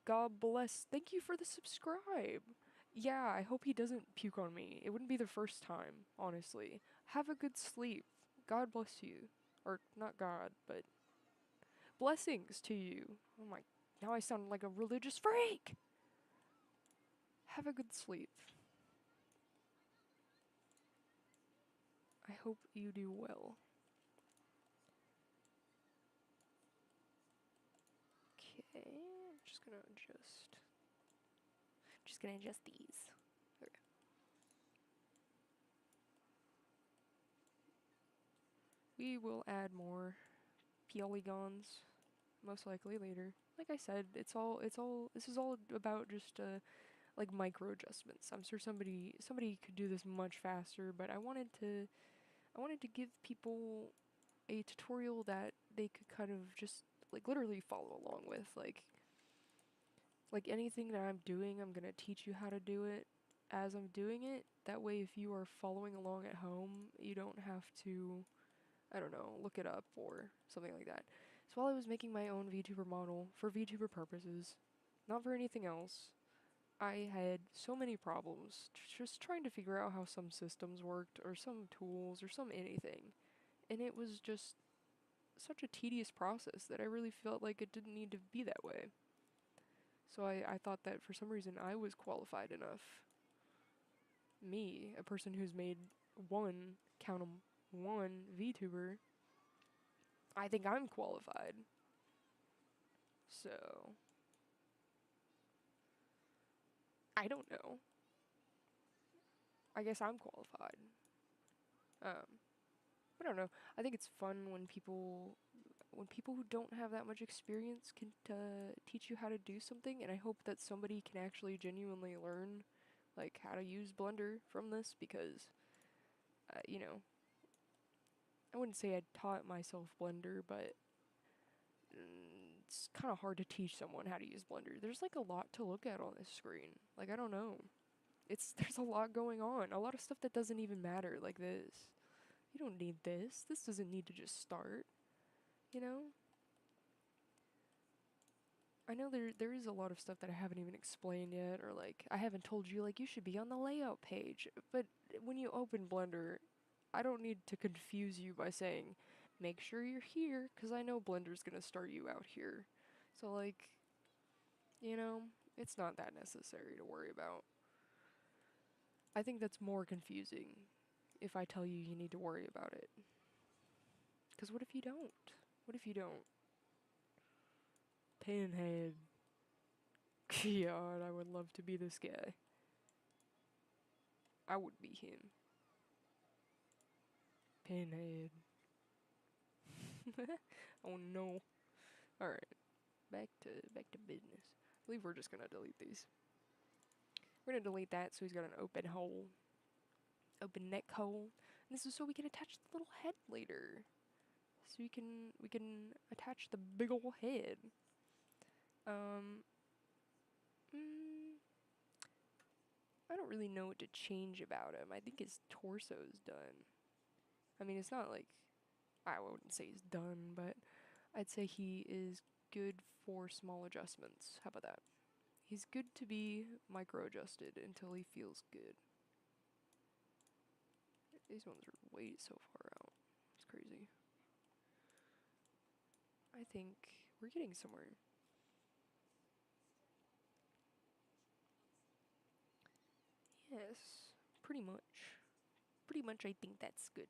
God bless. Thank you for the subscribe. Yeah, I hope he doesn't puke on me. It wouldn't be the first time, honestly. Have a good sleep. God bless you. Or, not God, but blessings to you. Oh my, now I sound like a religious freak. Have a good sleep. I hope you do well. Okay, I'm just gonna adjust these. Okay. We will add more polygons, most likely later. Like I said, this is all about just like micro adjustments. I'm sure somebody could do this much faster, but I wanted to give people a tutorial that they could kind of just like literally follow along with. Like anything that I'm doing, I'm gonna teach you how to do it as I'm doing it. That way, if you are following along at home, you don't have to, I don't know, look it up or something like that. So while I was making my own VTuber model for VTuber purposes, not for anything else, I had so many problems just trying to figure out how some systems worked or some tools or some anything. And it was just such a tedious process that I really felt like it didn't need to be that way. So I thought that for some reason I was qualified enough. Me, a person who's made one, count 'em, one VTuber, I think I'm qualified. So, I don't know. I guess I'm qualified. I don't know. I think it's fun when people who don't have that much experience can teach you how to do something, and I hope that somebody can actually genuinely learn like how to use Blender from this because you know, I wouldn't say I taught myself Blender, but it's kind of hard to teach someone how to use Blender. There's like a lot to look at on this screen. Like I don't know. There's a lot going on. A lot of stuff that doesn't even matter like this. You don't need this. This doesn't need to just start, you know? I know there is a lot of stuff that I haven't even explained yet, or like I haven't told you like you should be on the layout page. But when you open Blender, I don't need to confuse you by saying, make sure you're here, because I know Blender's gonna start you out here. So like, you know, it's not that necessary to worry about. I think that's more confusing if I tell you you need to worry about it. Because what if you don't? What if you don't? Pinhead. God, I would love to be this guy. I would be him. Pinhead. Oh no. Alright, back to business. I believe we're just gonna delete these. We're gonna delete that so he's got an open hole. Open neck hole. And this is so we can attach the little head later. So we can attach the big ol' head. I don't really know what to change about him. I think his torso's done. I mean, it's not like I wouldn't say he's done, but I'd say he is good for small adjustments. How about that? He's good to be micro adjusted until he feels good. These ones are way so far out. It's crazy. I think we're getting somewhere. Yes, pretty much. Pretty much, I think that's good.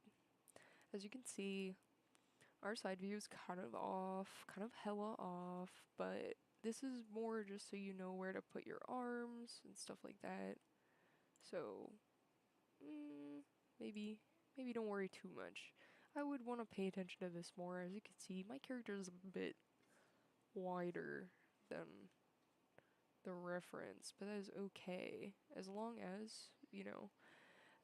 As you can see, our side view is kind of off, kind of hella off, but this is more just so you know where to put your arms and stuff like that. So, maybe, maybe don't worry too much. I would want to pay attention to this more. As you can see, my character is a bit wider than the reference, but that is okay. As long as, you know,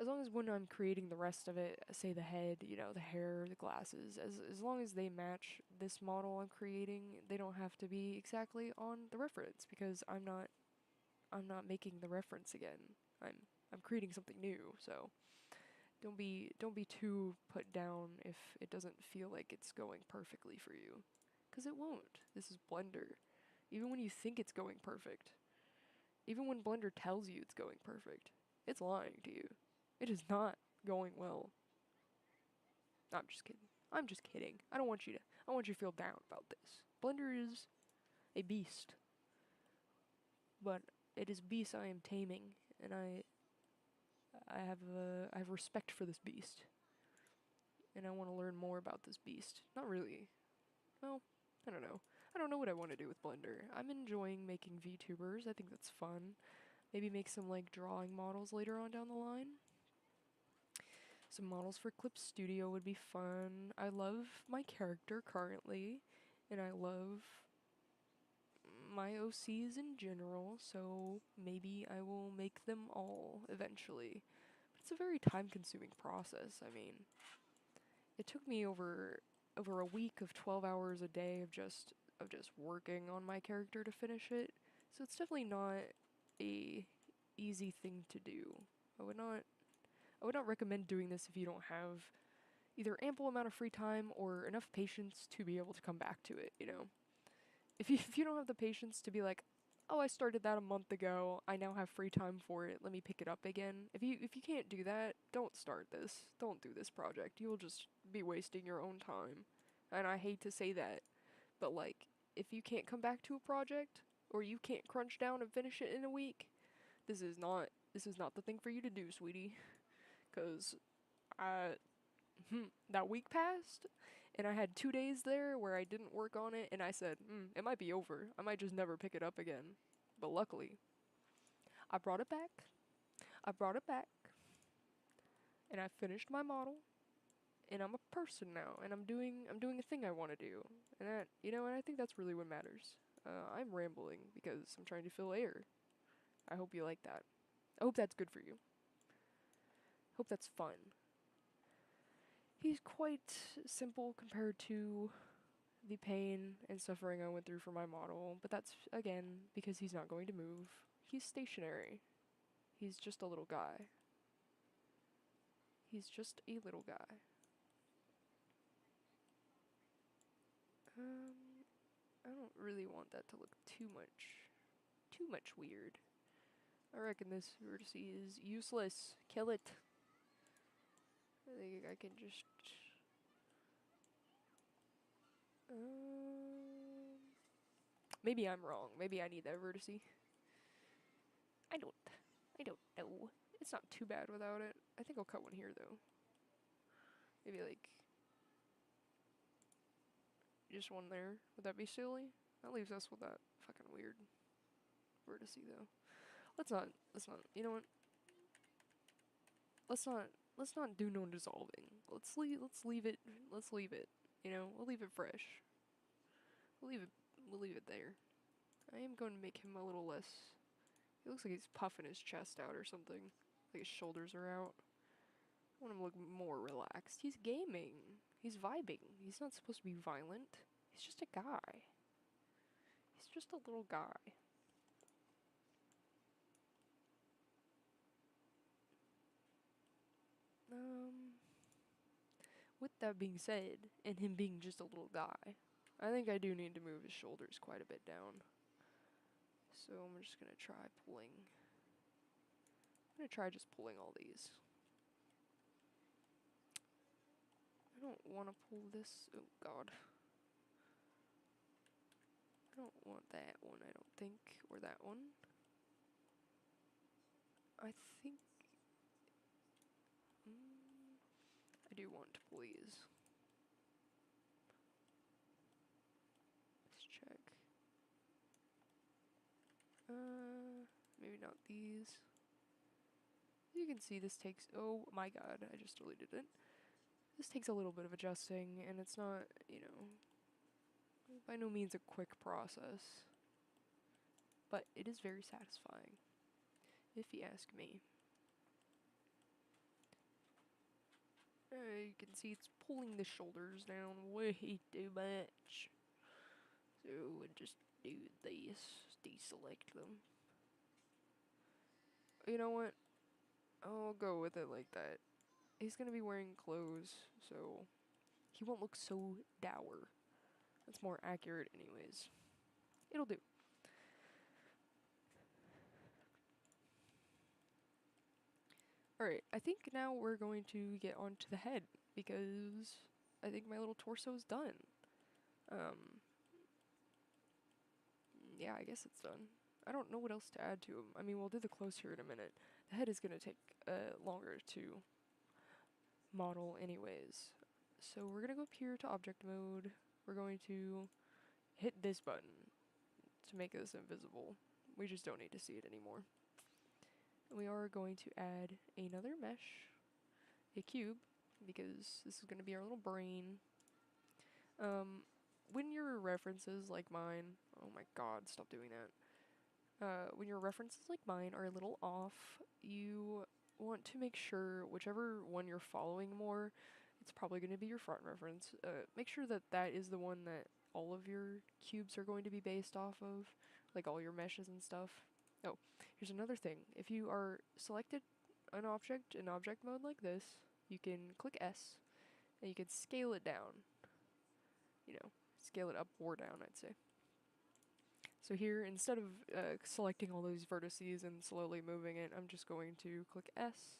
as long as when I'm creating the rest of it, say the head, you know, the hair, the glasses, as long as they match this model I'm creating, they don't have to be exactly on the reference because I'm not making the reference again. I'm creating something new, so don't be too put down if it doesn't feel like it's going perfectly for you. 'Cause it won't. This is Blender. Even when you think it's going perfect, even when Blender tells you it's going perfect, it's lying to you. It is not going well. I'm just kidding. I'm just kidding. I want you to feel down about this. Blender is a beast. But it is a beast I am taming, and I have respect for this beast. And I want to learn more about this beast. Not really. Well, I don't know. I don't know what I want to do with Blender. I'm enjoying making VTubers. I think that's fun. Maybe make some like drawing models later on down the line. Some models for Clip Studio would be fun. I love my character currently, and I love my OCs in general, so maybe I will make them all eventually. But it's a very time-consuming process. I mean, it took me over a week of 12 hours a day of just working on my character to finish it. So it's definitely not a easy thing to do. I would not recommend doing this if you don't have either ample amount of free time or enough patience to be able to come back to it, you know? If you don't have the patience to be like, oh, I started that a month ago, I now have free time for it, let me pick it up again. If you can't do that, don't start this. Don't do this project. You'll just be wasting your own time. And I hate to say that, but like, if you can't come back to a project, or you can't crunch down and finish it in a week, this is not the thing for you to do, sweetie. Cause That week passed, and I had 2 days there where I didn't work on it, and I said, it might be over. I might just never pick it up again. But luckily, I brought it back. I brought it back, and I finished my model, and I'm a person now, and I'm doing a thing I want to do, and that, and I think that's really what matters. I'm rambling because I'm trying to fill air. I hope you like that. I hope that's good for you. Hope that's fun. He's quite simple compared to the pain and suffering I went through for my model, but that's, again, because he's not going to move. He's stationary. He's just a little guy. He's just a little guy. I don't really want that to look too much weird. I reckon this vertex is useless. Kill it. I think I can just... maybe I'm wrong. Maybe I need that vertex. I don't know. It's not too bad without it. I think I'll cut one here, though. Maybe, like... just one there. Would that be silly? That leaves us with that fucking weird vertex, though. Let's not, you know what? Let's not do no dissolving. Let's leave it, we'll leave it fresh. We'll leave it there. I am going to make him a little less, it looks like he's puffing his chest out or something. Like his shoulders are out. I want him to look more relaxed. He's gaming. He's vibing. He's not supposed to be violent. He's just a guy. He's just a little guy. With that being said, and him being just a little guy, I think I do need to move his shoulders quite a bit down. So I'm just gonna try pulling. I'm gonna try just pulling all these. I don't want to pull this. Oh god. I don't want that one, I don't think. Or that one. I think... I do want to pull these. Let's check. Maybe not these. You can see this takes... oh my god, I just deleted it. This takes a little bit of adjusting, and it's not, by no means a quick process. But it is very satisfying, if you ask me. You can see it's pulling the shoulders down way too much. So we'll just do this, deselect them. You know what? I'll go with it like that. He's gonna be wearing clothes, so he won't look so dour. That's more accurate anyways. It'll do. Alright, I think now we're going to get onto the head, because I think my little torso is done. Yeah, I guess it's done. I don't know what else to add to him. I mean, we'll do the clothes here in a minute. The head is gonna take longer to model anyways. So we're gonna go up here to object mode. We're going to hit this button to make this invisible. We just don't need to see it anymore. And we are going to add another mesh, a cube, because this is going to be our little brain. When your references like mine, oh my god, stop doing that. When your references like mine are a little off, you want to make sure whichever one you're following more, it's probably going to be your front reference. Make sure that that is the one that all of your cubes are going to be based off of, like all your meshes and stuff. Oh, here's another thing. If you are selected an object in object mode like this, you can click S, and you can scale it down. Scale it up or down, I'd say. So here, instead of selecting all those vertices and slowly moving it, I'm just going to click S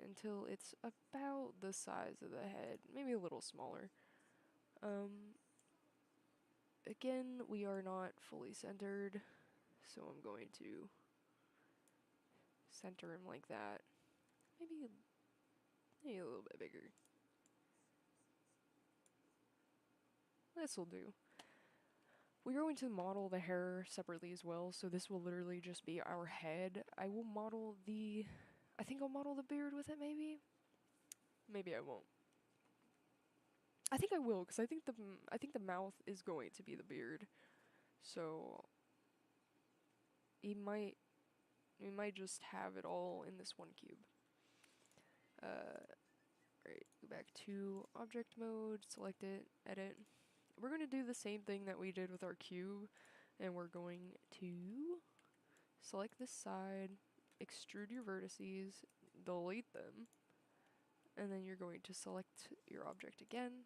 until it's about the size of the head, maybe a little smaller. Again, we are not fully centered, so I'm going to center him like that. Maybe Maybe a little bit bigger. This'll do. We're going to model the hair separately as well, so this will literally just be our head. I will model the... I think I'll model the beard with it, maybe? Maybe I won't. I think I will, because I think the mouth is going to be the beard. So... we might just have it all in this one cube. Right, go back to object mode, select it, edit. We're going to do the same thing that we did with our cube, and we're going to select this side, extrude your vertices, delete them, and then you're going to select your object again.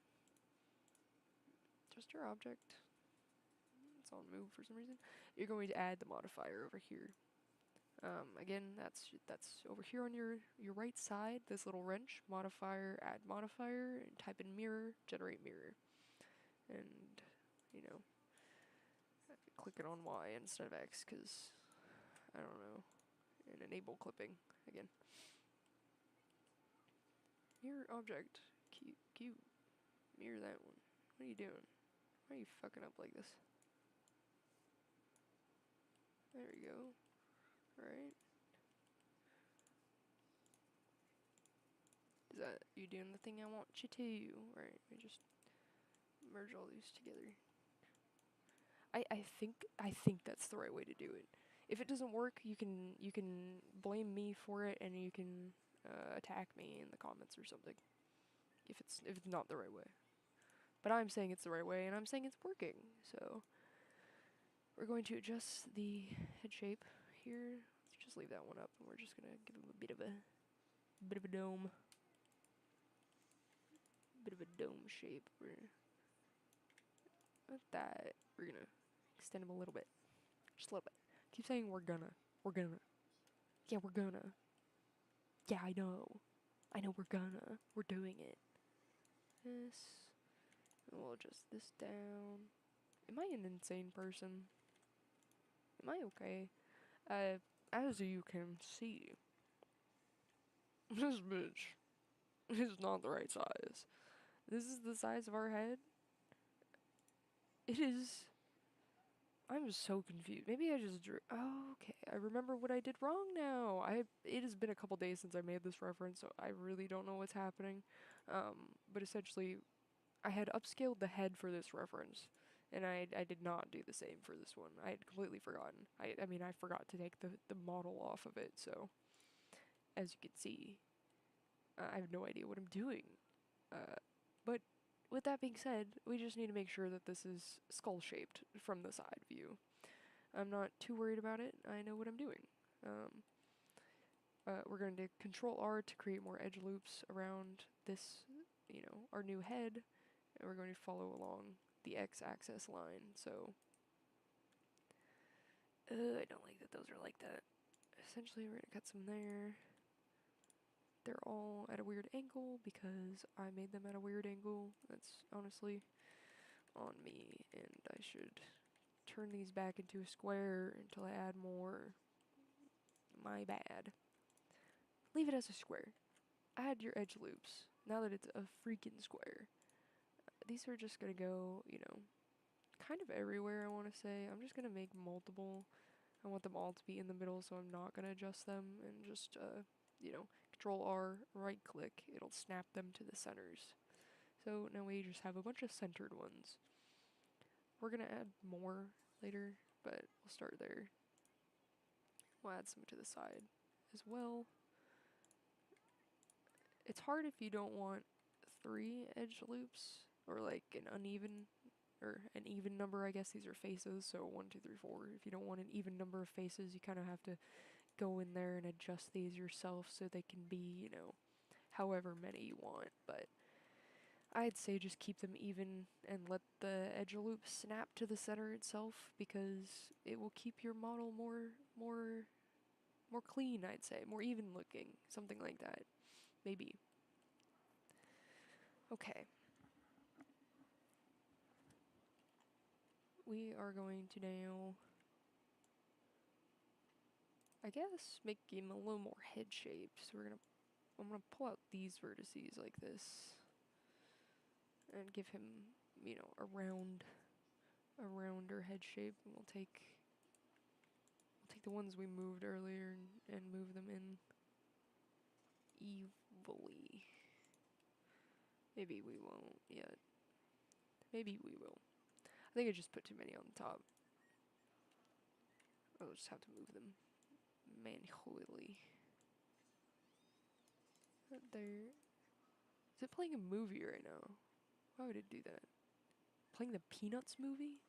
Just your object. It's on move for some reason. You're going to add the modifier over here. Again, that's over here on your right side, this little wrench, modifier, add modifier, and type in mirror, generate mirror. And, you know, click it on Y instead of X, because, I don't know, and enable clipping, again. Mirror object, cube, mirror that one. What are you doing? Why are you fucking up like this? There we go. Right. Is that you doing the thing I want you to? Right, let me just merge all these together. I think that's the right way to do it. If it doesn't work, you can blame me for it, and you can attack me in the comments or something. If it's not the right way. But I'm saying it's the right way, and I'm saying it's working. So we're going to adjust the head shape here. Let's just leave that one up, and we're just gonna give him a bit of a dome. Bit of a dome shape. With that, we're gonna extend him a little bit. Just a little bit. Keep saying we're gonna. We're gonna. Yeah, we're gonna. Yeah, I know. I know we're gonna. We're doing it. This. And we'll adjust this down. Am I an insane person? Am I okay? As you can see, this bitch is not the right size. This is the size of our head. It is. I'm so confused. Maybe I just drew. Oh, okay. I remember what I did wrong now. It has been a couple days since I made this reference, so I really don't know what's happening. But essentially, I had upscaled the head for this reference, and I did not do the same for this one. I had completely forgotten. I mean, I forgot to take the model off of it, so as you can see, I have no idea what I'm doing. But with that being said, we just need to make sure that this is skull-shaped from the side view. I'm not too worried about it. I know what I'm doing. We're going to Control R to create more edge loops around this, you know, our new head, and we're going to follow along the x-axis line. So, I don't like that those are like that. Essentially, we're going to cut some there. They're all at a weird angle because I made them at a weird angle. That's honestly on me, and I should turn these back into a square until I add more. My bad. Leave it as a square. Add your edge loops now that it's a freaking square. These are just gonna go, you know, kind of everywhere, I want to say. I'm just gonna make multiple. I want them all to be in the middle, so I'm not gonna adjust them, and just, you know, Control R, right click, it'll snap them to the centers. So now we just have a bunch of centered ones. We're gonna add more later, but we'll start there. We'll add some to the side as well. It's hard if you don't want 3 edge loops, or like an uneven, or an even number, I guess these are faces, so 1, 2, 3, 4. If you don't want an even number of faces, you kind of have to go in there and adjust these yourself so they can be, you know, however many you want. But I'd say just keep them even and let the edge loop snap to the center itself, because it will keep your model more clean, I'd say, more even looking, something like that, maybe. Okay. We are going to now, I guess, make him a little more head shaped. So we're gonna I'm gonna pull out these vertices like this and give him, you know, a rounder head shape, and we'll take the ones we moved earlier and move them in evilly. Maybe we won't yet. Maybe we will. I think I just put too many on the top. I'll just have to move them manually. There. Is it playing a movie right now? Why would it do that? Playing the Peanuts movie?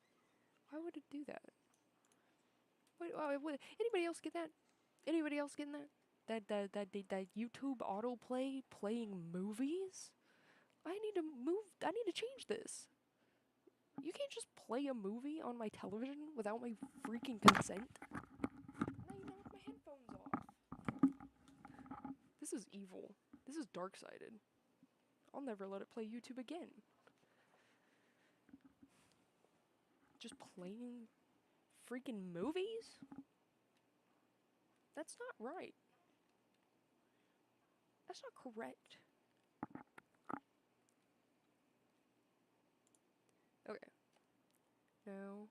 Why would it do that? What, anybody else get that? Anybody else getting that? That YouTube autoplay playing movies? I need to change this. You can't just play a movie on my television without my freaking consent. Now you knock my headphones off. This is evil. This is dark-sided. I'll never let it play YouTube again. Just playing freaking movies? That's not right. That's not correct. Okay. Now,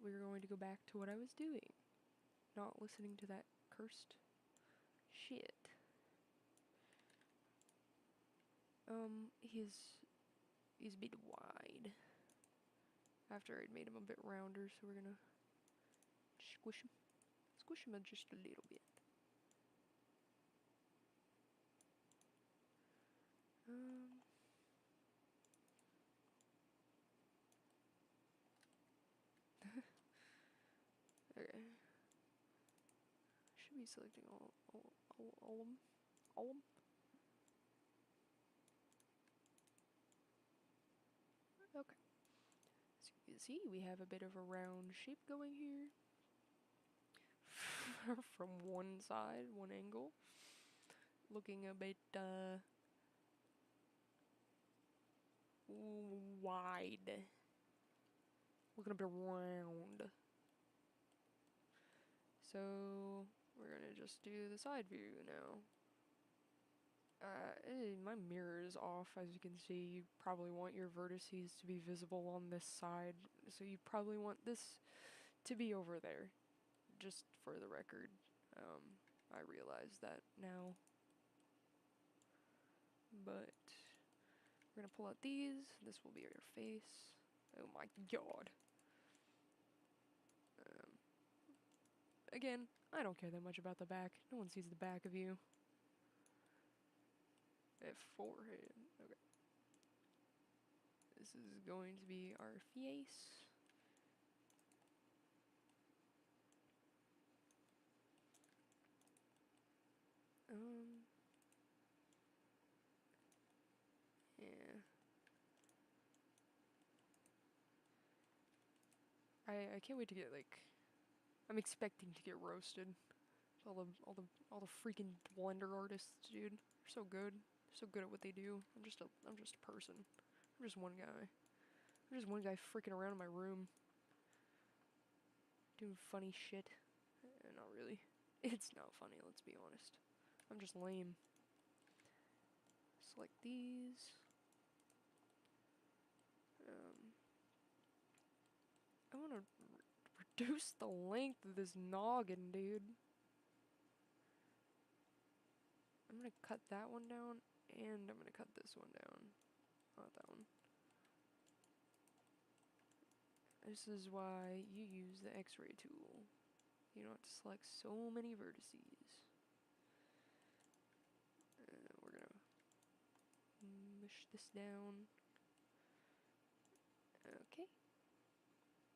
we're going to go back to what I was doing. Not listening to that cursed shit. He's a bit wide. After I'd made him a bit rounder, so we're gonna squish him. Squish him just a little bit. Okay. Should be selecting all of them. Okay. So you can see we have a bit of a round shape going here. From one side, one angle. Looking a bit, wide. Looking a bit round. So, we're gonna just do the side view now. My mirror is off, as you can see. You probably want your vertices to be visible on this side, so you probably want this to be over there. Just for the record, I realize that now. But we're gonna pull out these. This will be your face. Oh my god. Again, I don't care that much about the back. No one sees the back of you. Forehead. Okay. This is going to be our face. Yeah. I can't wait to get, like, I'm expecting to get roasted. All the freaking Blender artists, dude. They're so good. They're so good at what they do. I'm just a person. I'm just one guy. I'm just one guy freaking around in my room. Doing funny shit. Not really. It's not funny, let's be honest. I'm just lame. Select these. I want to reduce the length of this noggin, dude. I'm gonna cut that one down, and I'm gonna cut this one down. Not that one. This is why you use the X-ray tool. You don't have to select so many vertices. We're gonna mush this down. Okay.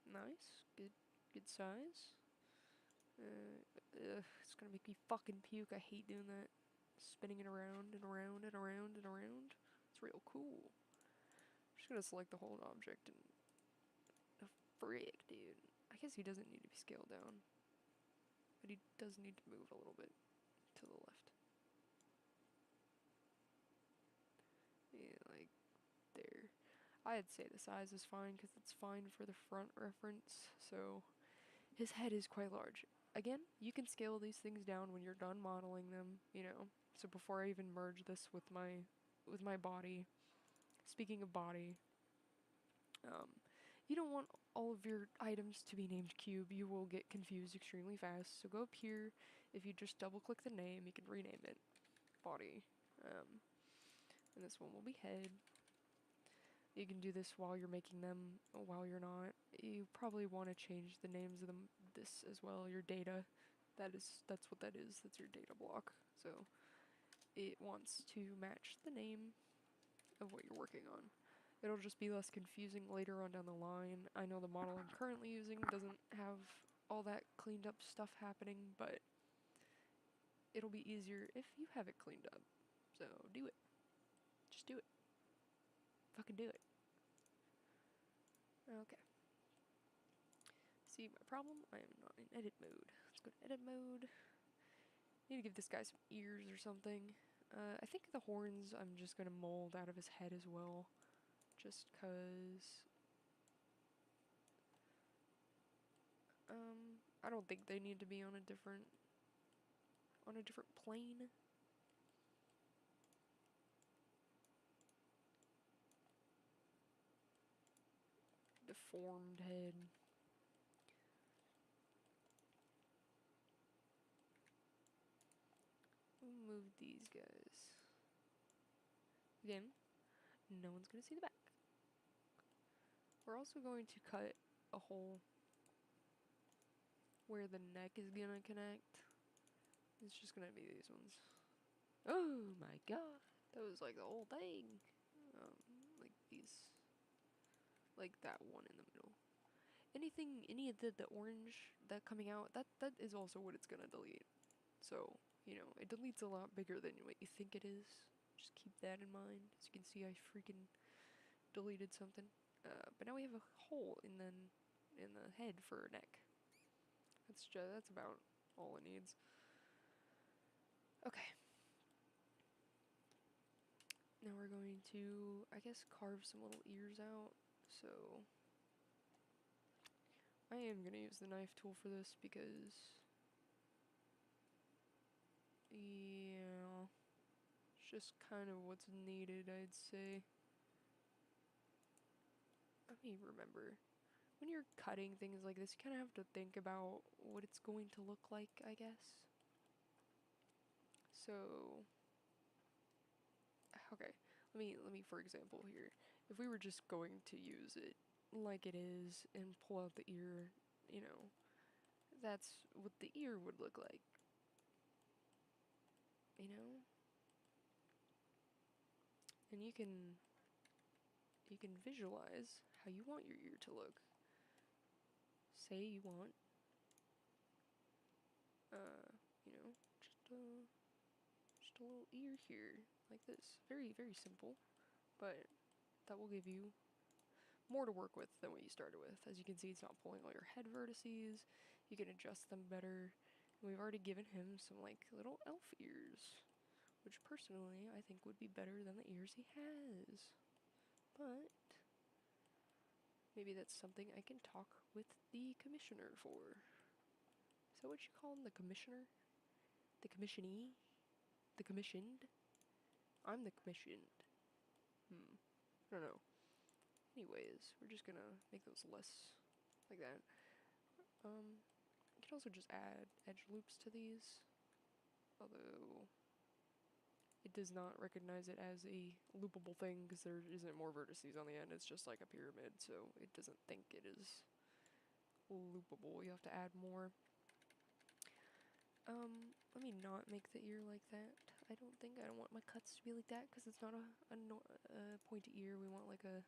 Nice. Good size. It's gonna make me fucking puke. I hate doing that. Spinning it around and around and around and around. It's real cool. I'm just gonna select the whole object and... Oh, frick, dude. I guess he doesn't need to be scaled down. But he does need to move a little bit to the left. Yeah, like there. I'd say the size is fine because it's fine for the front reference, so his head is quite large. Again, you can scale these things down when you're done modeling them, you know, So before I even merge this with my body, speaking of body, you don't want all of your items to be named cube. You will get confused extremely fast. So go up here. If you just double click the name, you can rename it body. And this one will be head. You can do this while you're making them, while you're not. You probably want to change the names of this as well, your data. That's what that is. That's your data block. So it wants to match the name of what you're working on. It'll just be less confusing later on down the line. I know the model I'm currently using doesn't have all that cleaned up stuff happening, but it'll be easier if you have it cleaned up. So do it. Just do it. Fucking do it. Okay. See my problem? I am not in edit mode. Let's go to edit mode. Need to give this guy some ears or something. I think the horns I'm just gonna mold out of his head as well. Just cause I don't think they need to be on a different plane. Deformed head. We'll move these guys. Again, no one's gonna see the back. We're also going to cut a hole where the neck is gonna connect. It's just gonna be these ones. Oh my god, that was like the whole thing. Like these, like that one in the middle. Any of the orange that coming out, that is also what it's gonna delete. So, you know, it deletes a lot bigger than what you think it is. Just keep that in mind. As you can see, I freaking deleted something. But now we have a hole in the head for a neck. That's about all it needs. Okay. Now we're going to, I guess, carve some little ears out. So I am gonna use the knife tool for this because, yeah, it's just kind of what's needed, I'd say. Let me remember. When you're cutting things like this, you kind of have to think about what it's going to look like, I guess. So, okay, let me for example here. If we were just going to use it like it is and pull out the ear, you know, that's what the ear would look like. You know? And you can visualize how you want your ear to look. Say you want, you know, just a little ear here, like this. Very, very simple, but that will give you more to work with than what you started with. As you can see, it's not pulling all your head vertices. You can adjust them better. And we've already given him some, like, little elf ears, which personally I think would be better than the ears he has. But maybe that's something I can talk with the commissioner for. Is that what you call him? The commissioner? The commissionee? The commissioned? I'm the commissioned. I don't know. Anyways, we're just gonna make those less like that. You can also just add edge loops to these, although it does not recognize it as a loopable thing because there isn't more vertices on the end. It's just like a pyramid, so it doesn't think it is loopable. You have to add more. Let me not make the ear like that. I don't want my cuts to be like that because it's not a pointy ear. We want like a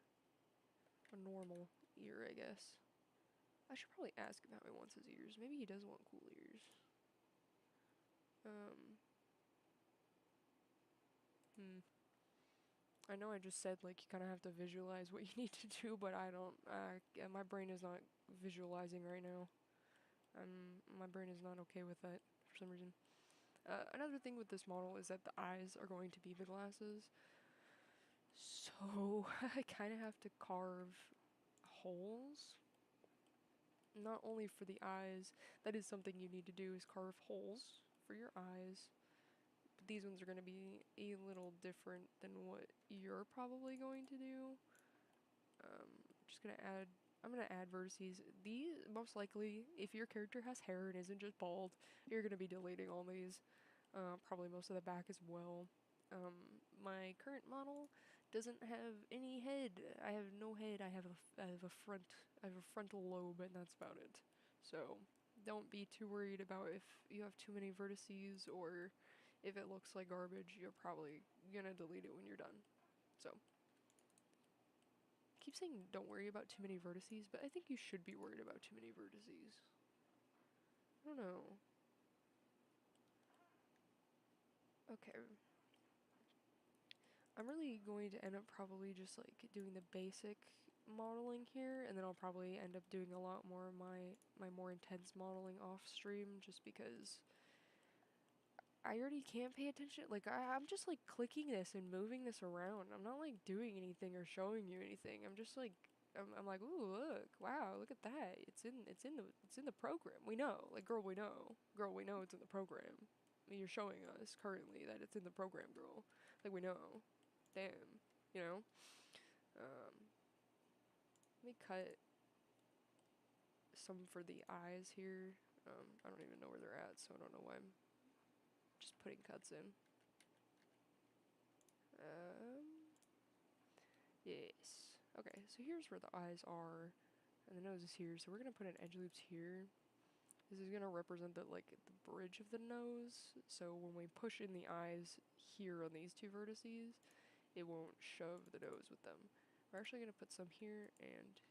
normal ear, I guess. I should probably ask him how he wants his ears. Maybe he does want cool ears. I know I just said, like, you kind of have to visualize what you need to do, but I don't, my brain is not visualizing right now. My brain is not okay with that for some reason. Another thing with this model is that the eyes are going to be the glasses. So, I kind of have to carve holes. Not only for the eyes, that is something you need to do, is carve holes for your eyes. But these ones are going to be a little different than what you're probably going to do. Just gonna add, I'm gonna add vertices. These, most likely, if your character has hair and isn't just bald, you're gonna be deleting all these. Probably most of the back as well. My current model doesn't have any head. I have no head. I have a frontal lobe, and that's about it. So don't be too worried about if you have too many vertices or if it looks like garbage. You're probably gonna delete it when you're done. So I keep saying don't worry about too many vertices, but I think you should be worried about too many vertices. I don't know. Okay. I'm really going to end up probably just like doing the basic modeling here, and then I'll probably end up doing a lot more of my more intense modeling off stream, just because I already can't pay attention. Like I'm just like clicking this and moving this around. I'm not like doing anything or showing you anything. I'm just like I'm like, ooh, look, wow, look at that. It's in the program. We know, like, girl, we know, it's in the program. I mean, you're showing us currently that it's in the program, girl. Like, we know. Damn, you know. Let me cut some for the eyes here. I don't even know where they're at, so I don't know why I'm just putting cuts in. Yes. Okay, so here's where the eyes are, and the nose is here. So we're gonna put an edge loops here. This is gonna represent the bridge of the nose. So when we push in the eyes here on these two vertices, it won't shove the nose with them. We're actually gonna put some here and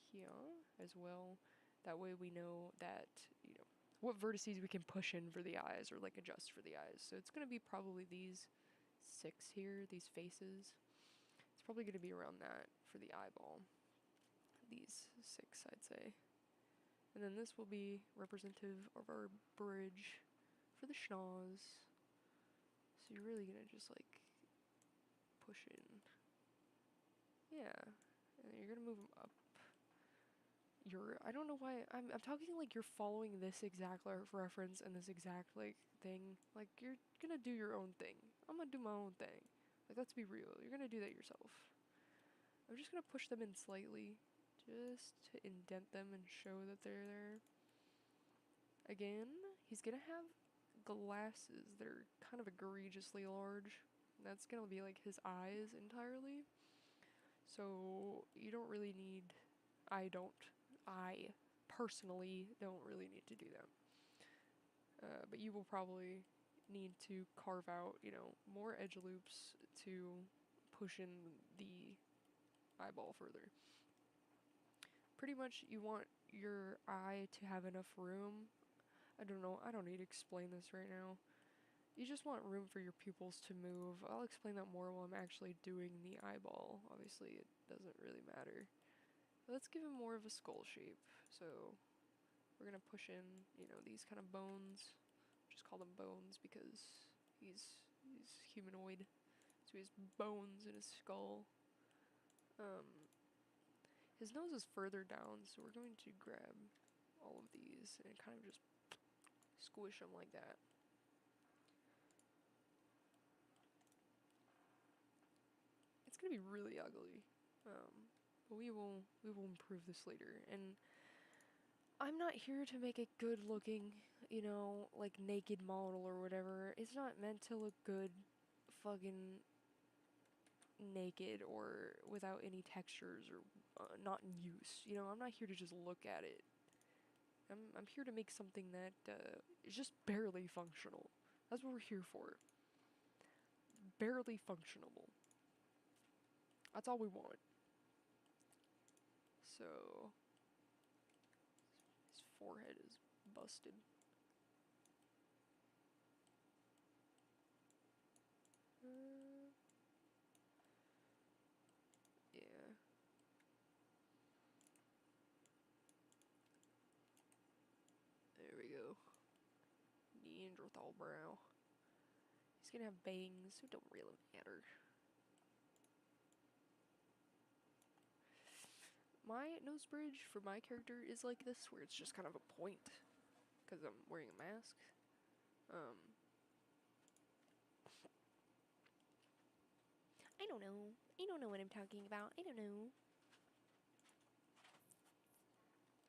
here as well. That way we know that, you know, what vertices we can push in for the eyes or like adjust for the eyes. So it's gonna be probably these 6 here, these faces. It's probably gonna be around that for the eyeball. These 6, I'd say. And then this will be representative of our bridge for the schnoz. So you're really gonna just like push in. Yeah. And then you're gonna move them up. I don't know why, I'm talking like you're following this exact reference and this exact like thing. Like you're gonna do your own thing. I'm gonna do my own thing. Like, let's be real. You're gonna do that yourself. I'm just gonna push them in slightly, just to indent them and show that they're there. Again, he's gonna have glasses that are kind of egregiously large. That's gonna be like his eyes entirely. So you don't really need, I personally don't really need to do that. But you will probably need to carve out, you know, more edge loops to push in the eyeball further. Pretty much you want your eye to have enough room. I don't know, I don't need to explain this right now. You just want room for your pupils to move. I'll explain that more while I'm actually doing the eyeball. Obviously, it doesn't really matter. But let's give him more of a skull shape. So we're gonna push in, you know, these kind of bones. Just call them bones because he's humanoid. So he has bones in his skull. His nose is further down, so we're going to grab all of these and kind of just squish them like that. It's gonna be really ugly, but we will improve this later. And I'm not here to make a good looking, you know, like naked model or whatever. It's not meant to look good fucking naked or without any textures or not in use. You know, I'm not here to just look at it. I'm here to make something that is just barely functional. That's what we're here for. Barely functionable. That's all we want. So his forehead is busted. Yeah. There we go. Neanderthal brow. He's gonna have bangs, so it don't really matter. My nose bridge for my character is like this, where it's just kind of a point, because I'm wearing a mask. don't know. I don't know what I'm talking about. I don't know.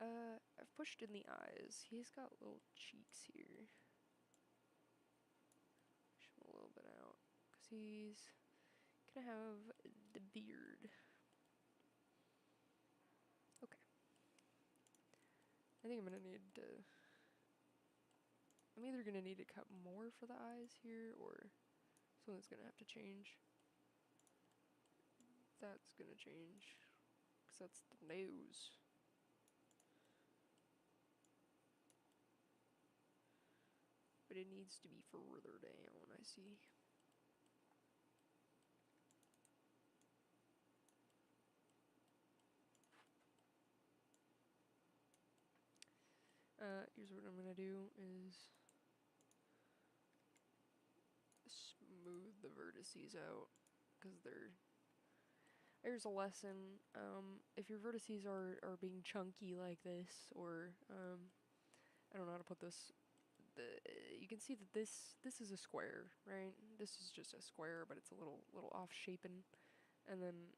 I've pushed in the eyes. He's got little cheeks here. Push him a little bit out. Because he's gonna have the beard. Okay. I think I'm gonna need to... I'm either gonna need to cut more for the eyes here, or something's gonna have to change. That's gonna change. Because that's the nose. But it needs to be further down, I see. Here's what I'm gonna do is smooth the vertices out, because there's a lesson. If your vertices are being chunky like this, or I don't know how to put this. You can see that this is a square, right? This is just a square, but it's a little off shapen, and then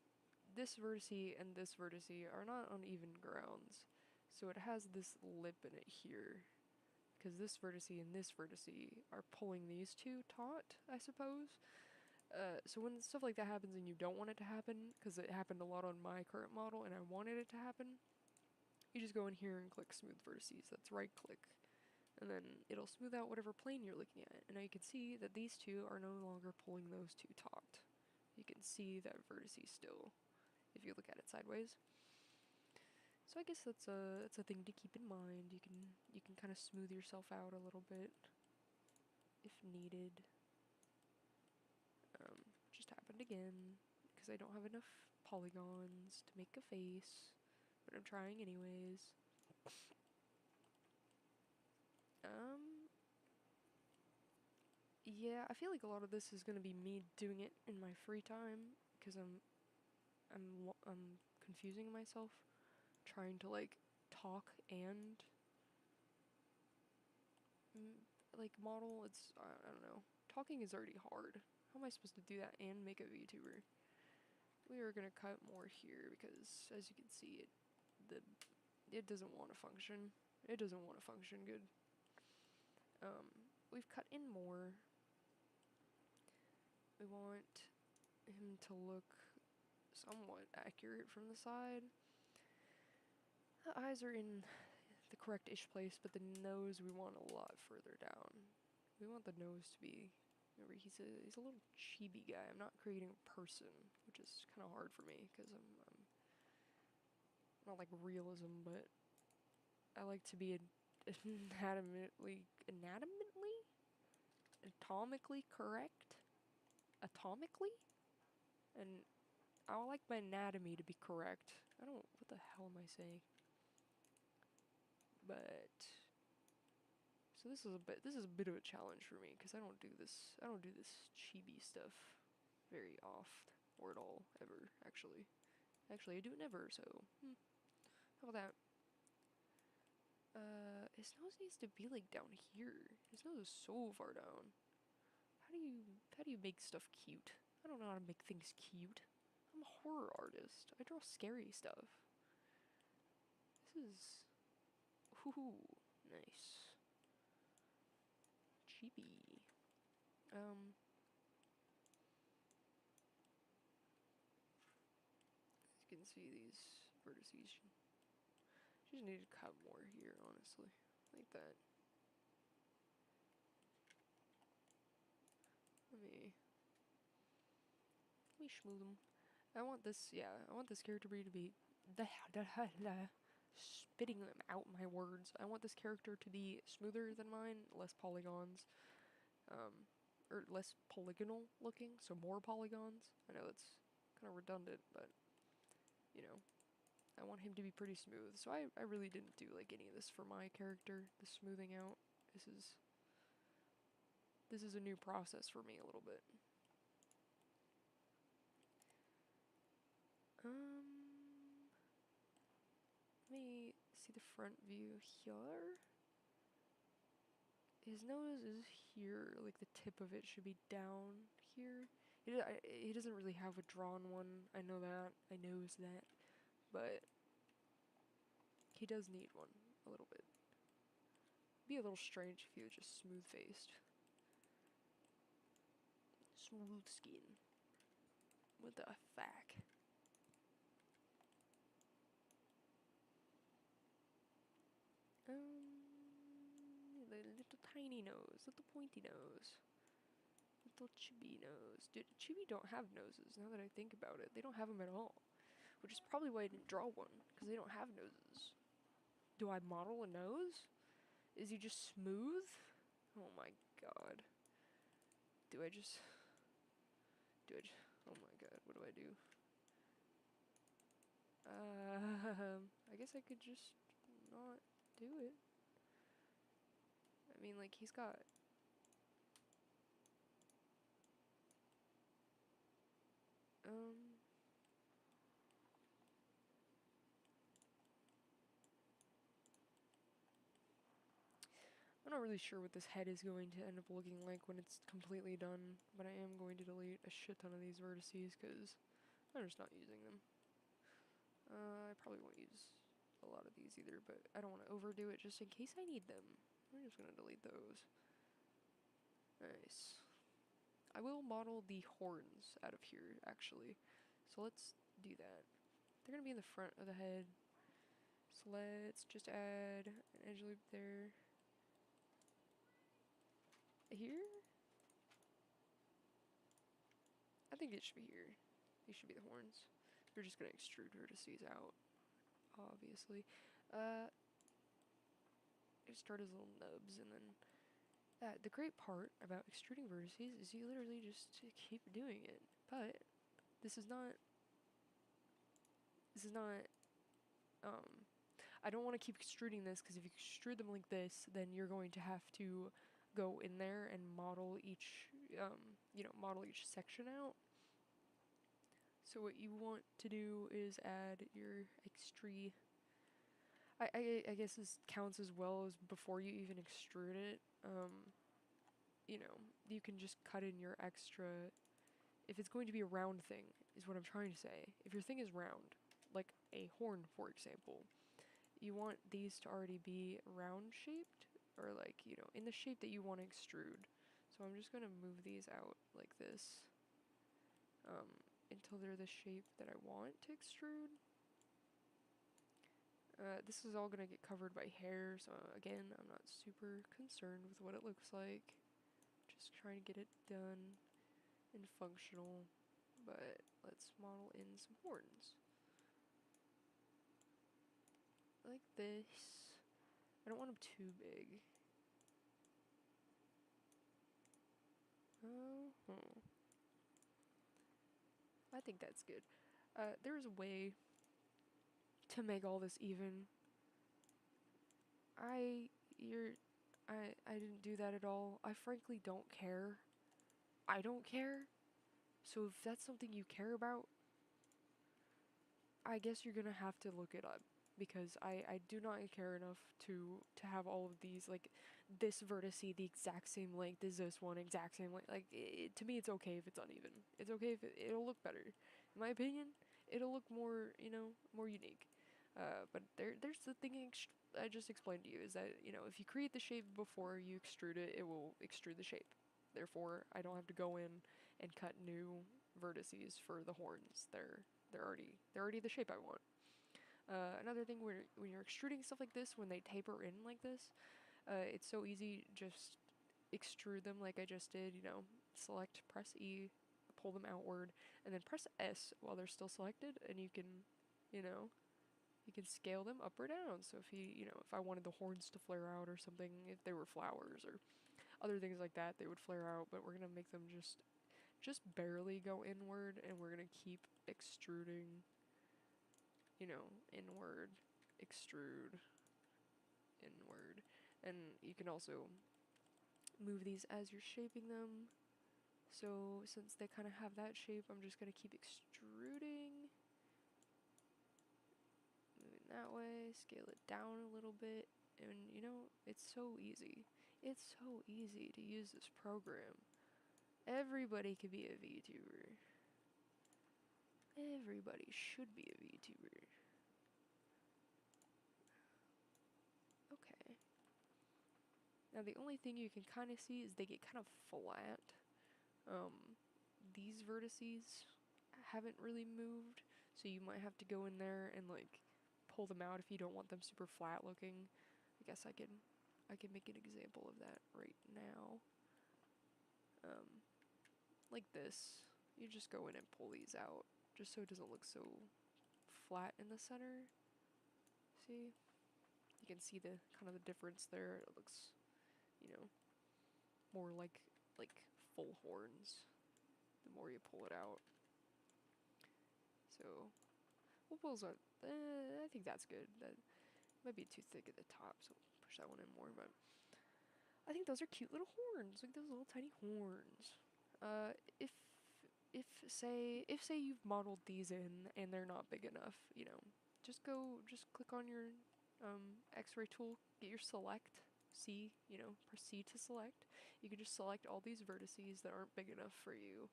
this vertice and this vertice are not on even grounds, so it has this lip in it here, because this vertice and this vertice are pulling these two taut, I suppose. So when stuff like that happens and you don't want it to happen, because it happened a lot on my current model and I wanted it to happen, you just go in here and click smooth vertices. That's right click. And then it'll smooth out whatever plane you're looking at. And now you can see that these two are no longer pulling those two taut. You can see that vertice still, if you look at it sideways. So I guess that's a thing to keep in mind. You can kind of smooth yourself out a little bit if needed. Just happened again because I don't have enough polygons to make a face, but I'm trying anyways. Yeah, I feel like a lot of this is gonna be me doing it in my free time because I'm confusing myself, trying to like talk and like model. It's I don't know. Talking is already hard. How am I supposed to do that and make a VTuber? We are gonna cut more here because, as you can see, it doesn't want to function. It doesn't want to function good. We've cut in more. We want him to look somewhat accurate from the side. The eyes are in the correct-ish place, but the nose we want a lot further down. We want the nose to be... Remember, he's a little chibi guy. I'm not creating a person, which is kind of hard for me, because I'm not like realism, but I like to be anatomically correct? Atomically? And I would like my anatomy to be correct. What the hell am I saying? But... So this is a bit of a challenge for me, because I don't do this chibi stuff very oft, or at all, ever, actually. Actually, I do it never, so, how about that? His nose needs to be, like, down here. His nose is so far down. How do you make stuff cute? I don't know how to make things cute. I'm a horror artist. I draw scary stuff. This is... Ooh, nice. Chibi. As you can see, these vertices just need to cut more here, honestly. Like that. Let me smooth them. I want this character to be spitting them out my words. I want this character to be smoother than mine, less polygons, or less polygonal looking, so more polygons. I know that's kind of redundant, but, you know, I want him to be pretty smooth. So I really didn't do, like, any of this for my character, the smoothing out. This is a new process for me a little bit. Let me see the front view here. His nose is here, like the tip of it should be down here. He doesn't really have a drawn one. I know that. I knows that. But he does need one a little bit. Be a little strange if he was just smooth faced. Smooth skin. What the fuck? Little tiny nose, little pointy nose. Little chibi nose. Dude, chibi don't have noses, now that I think about it. They don't have them at all. Which is probably why I didn't draw one, because they don't have noses. Do I model a nose? Is he just smooth? Oh my god. Do I just... Oh my god, what do I do? I guess I could just not do it. I mean, like, he's got... I'm not really sure what this head is going to end up looking like when it's completely done, but I am going to delete a shit ton of these vertices because I'm just not using them. I probably won't use a lot of these either, but I don't want to overdo it just in case I need them. I'm just going to delete those. Nice. I will model the horns out of here, actually. So let's do that. They're going to be in the front of the head. So let's just add an edge loop there. Here? I think it should be here. These should be the horns. We're just going to extrude vertices out, obviously. Just start as little nubs, and then the great part about extruding vertices is you literally just keep doing it. But this is not, I don't want to keep extruding this, because if you extrude them like this, then you're going to have to go in there and model each, model each section out. So what you want to do is add your extrude. I guess this counts as well as before you even extrude it. You can just cut in your extra. If it's going to be a round thing, is what I'm trying to say. If your thing is round, like a horn, for example, you want these to already be round shaped, or like, in the shape that you want to extrude. So I'm just going to move these out like this, until they're the shape that I want to extrude. This is all gonna get covered by hair, so again, I'm not super concerned with what it looks like. Just trying to get it done and functional, but let's model in some horns. Like this. I don't want them too big. I think that's good. There's a way to make all this even. I didn't do that at all. I frankly don't care. I don't care. So if that's something you care about, I guess you're gonna have to look it up. Because I do not care enough to have all of these, like, this vertice the exact same length as this one, exact same length. Like, to me, it's okay if it's uneven. It's okay if it'll look better. In my opinion, it'll look more, more unique. But there's the thing I just explained to you, is that, if you create the shape before you extrude it, it will extrude the shape. Therefore, I don't have to go in and cut new vertices for the horns. They're already the shape I want. Another thing, when you're extruding stuff like this, when they taper in like this, it's so easy, just extrude them like I just did, select, press E, pull them outward, and then press S while they're still selected, and you can, you can scale them up or down. So if I wanted the horns to flare out or something, if they were flowers or other things like that, they would flare out, but we're gonna make them just barely go inward, and we're gonna keep extruding, inward, extrude, inward. And you can also move these as you're shaping them. So since they kind of have that shape, I'm just going to keep extruding. Moving that way, scale it down a little bit. And it's so easy. It's so easy to use this program. Everybody could be a VTuber. Everybody should be a VTuber. Okay. Now the only thing you can kind of see is they get kind of flat. These vertices haven't really moved, so you might have to go in there and like pull them out if you don't want them super flat looking. I guess I can make an example of that right now. Like this. You just go in and pull these out, just so it doesn't look so flat in the center. See? You can see the kind of the difference there. It looks, you know, more like full horns the more you pull it out. So we'll pull out. I think that's good. That might be too thick at the top, so we'll push that one in more. But I think those are cute little horns, like those little tiny horns. If say you've modeled these in and they're not big enough, you know, just click on your X-ray tool, get your select C, you know, press C to select. You can just select all these vertices that aren't big enough for you,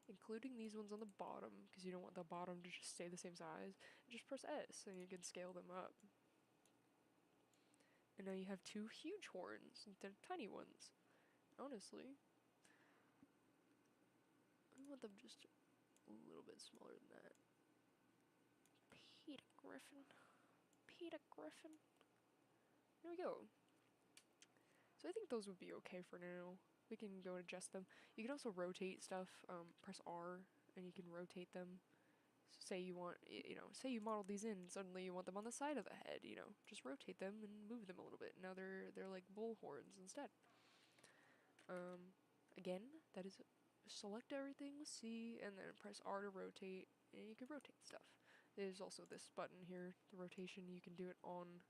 including these ones on the bottom, because you don't want the bottom to just stay the same size. Just press S and you can scale them up. And now you have two huge horns instead of tiny ones. Honestly, I want them just a little bit smaller than that. Peter Griffin. Peter Griffin. There we go. So I think those would be okay for now. We can go and adjust them. You can also rotate stuff. Press R and you can rotate them. So say you want, you know, say you modeled these in, suddenly you want them on the side of the head, you know, just rotate them and move them a little bit. Now they're like bull horns instead. Again, that is select everything with C and then press R to rotate, and you can rotate stuff. There's also this button here, the rotation. You can do it on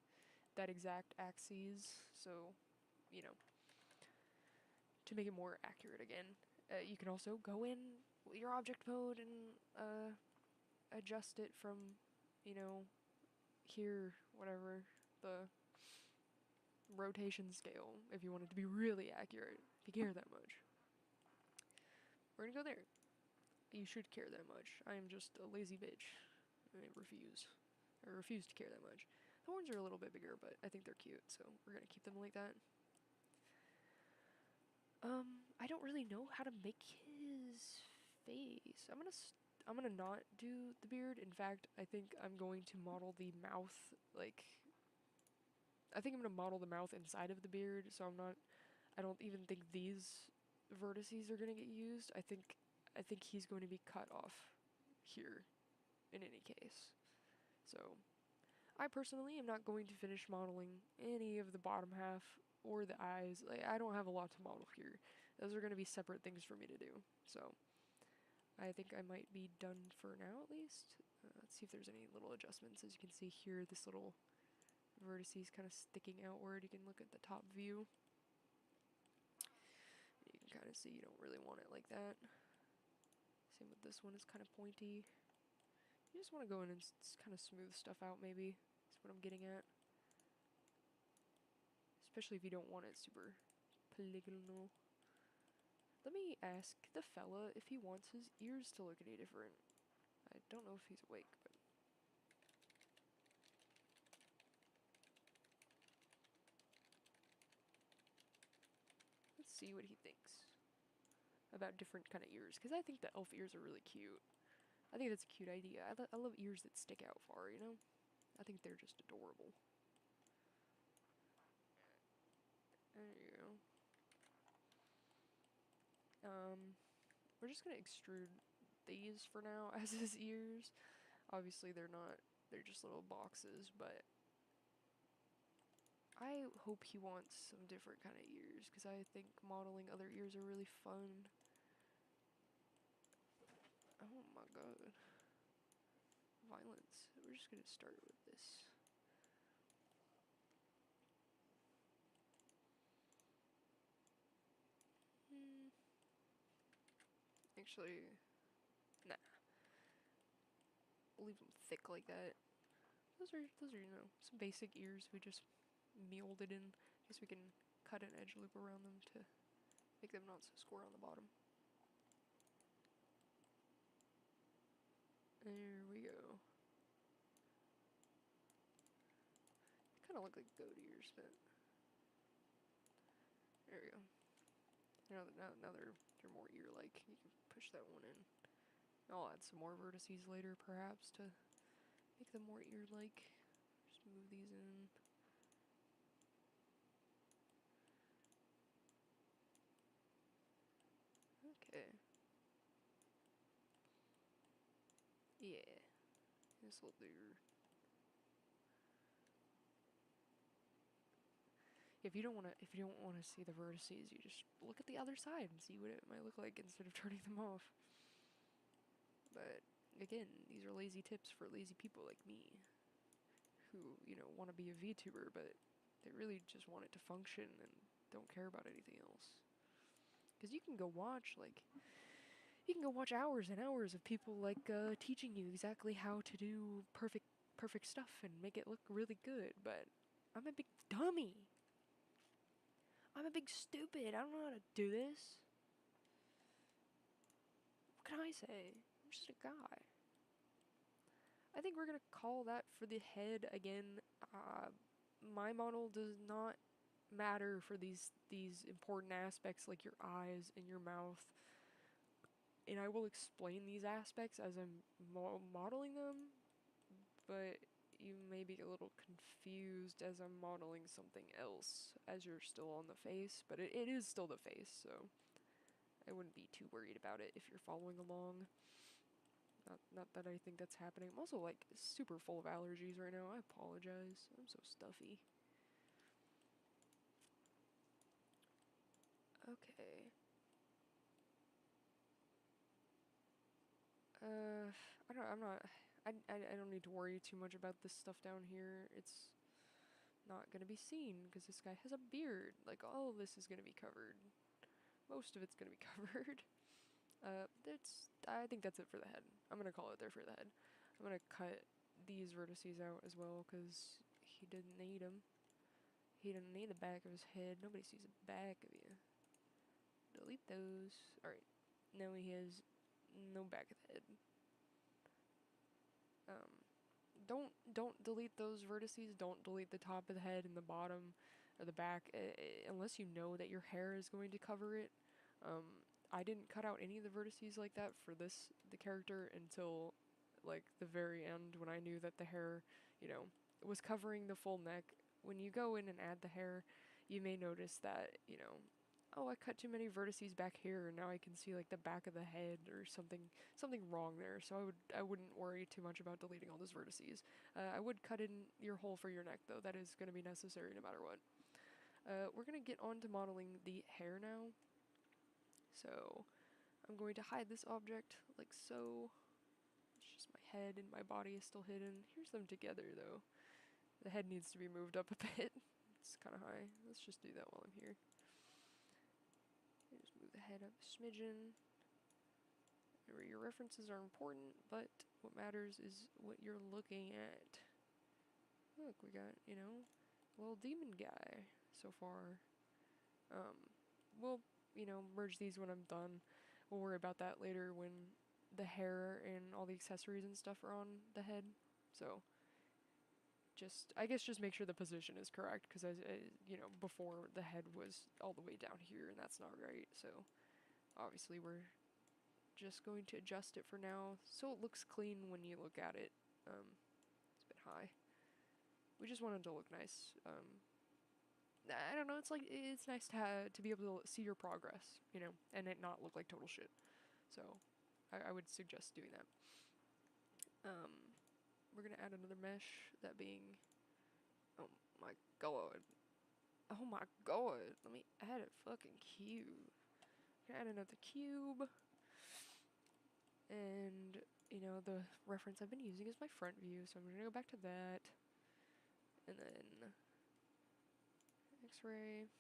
that exact axis, so, you know, to make it more accurate again. You can also go in your object mode and adjust it from, you know, here, whatever, the rotation scale, if you want it to be really accurate, if you care that much. We're gonna go there. You should care that much. I am just a lazy bitch. I refuse. I refuse to care that much. The horns are a little bit bigger, but I think they're cute, so we're gonna keep them like that. I don't really know how to make his face. I'm gonna not do the beard. In fact, I think I'm going to model the mouth, like, I think I'm gonna model the mouth inside of the beard, so I don't even think these vertices are gonna get used. I think he's going to be cut off here in any case. So I personally am not going to finish modeling any of the bottom half or the eyes. Like, I don't have a lot to model here. Those are going to be separate things for me to do. So I think I might be done for now at least. Let's see if there's any little adjustments. As you can see here, this little vertices kind of sticking outward. You can look at the top view. You can kind of see you don't really want it like that. Same with this one, is kind of pointy. You just want to go in and kind of smooth stuff out, maybe. That's what I'm getting at. Especially if you don't want it super polygonal. Let me ask the fella if he wants his ears to look any different. I don't know if he's awake, but... let's see what he thinks about different kind of ears, because I think the elf ears are really cute. I think that's a cute idea. I love ears that stick out far, you know? I think they're just adorable. There you go. We're just gonna extrude these for now as his ears. Obviously they're not, they're just little boxes, but I hope he wants some different kind of ears, because I think modeling other ears are really fun. Oh my god. Violence. We're just gonna start with this. Actually, nah. We'll leave them thick like that. Those are, you know, some basic ears we just molded in. I guess we can cut an edge loop around them to make them not so square on the bottom. There we go. Kind of look like goat ears, but there we go. Now they're more ear-like. You can push that one in. I'll add some more vertices later, perhaps, to make them more ear-like. Just move these in. Okay. Yeah. This will do. If you don't wanna see the vertices, you just look at the other side and see what it might look like instead of turning them off. But again, these are lazy tips for lazy people like me, who, you know, want to be a VTuber, but they really just want it to function and don't care about anything else. Because you can go watch hours and hours of people like teaching you exactly how to do perfect stuff and make it look really good, but I'm a big dummy. I'm a big stupid. I don't know how to do this. What can I say? I'm just a guy. I think we're gonna call that for the head again. My model does not matter for these important aspects like your eyes and your mouth, and I will explain these aspects as I'm modeling them, but you may be a little confused as I'm modeling something else as you're still on the face, but it is still the face, so I wouldn't be too worried about it if you're following along. Not that I think that's happening. I'm also like super full of allergies right now. I apologize. I'm so stuffy. Okay. I don't need to worry too much about this stuff down here. It's not gonna be seen because this guy has a beard. Like, all of this is gonna be covered. Most of it's gonna be covered. I think that's it for the head. I'm gonna call it there for the head. I'm gonna cut these vertices out as well because he didn't need them. He didn't need the back of his head. Nobody sees the back of you. Delete those. Alright. Now he has no back of the head. Don't delete those vertices. Don't delete the top of the head and the bottom or the back unless you know that your hair is going to cover it. I didn't cut out any of the vertices like that for the character until like the very end when I knew that the hair, you know, was covering the full neck. When you go in and add the hair, you may notice that, you know, oh, I cut too many vertices back here and now I can see like the back of the head or something wrong there. So I wouldn't worry too much about deleting all those vertices. I would cut in your hole for your neck though. That is going to be necessary no matter what. We're going to get on to modeling the hair now. So I'm going to hide this object like so. It's just my head and my body is still hidden. Here's them together though. The head needs to be moved up a bit. It's kind of high. Let's just do that while I'm here. Just move the head up a smidgen. Remember, your references are important, but what matters is what you're looking at. Look, we got, you know, a little demon guy so far. We'll, you know, merge these when I'm done. We'll worry about that later when the hair and all the accessories and stuff are on the head. So, I guess just make sure the position is correct, because you know, before the head was all the way down here, and that's not right. So, obviously we're just going to adjust it for now, so it looks clean when you look at it. It's a bit high. We just want it to look nice. I don't know. It's like it's nice to be able to see your progress, you know, and it not look like total shit. So, I would suggest doing that. We're gonna add another mesh, that being, oh my god. Oh my god, let me add a fucking cube. I'm gonna add another cube. And, you know, the reference I've been using is my front view, so I'm gonna go back to that. And then, X-ray.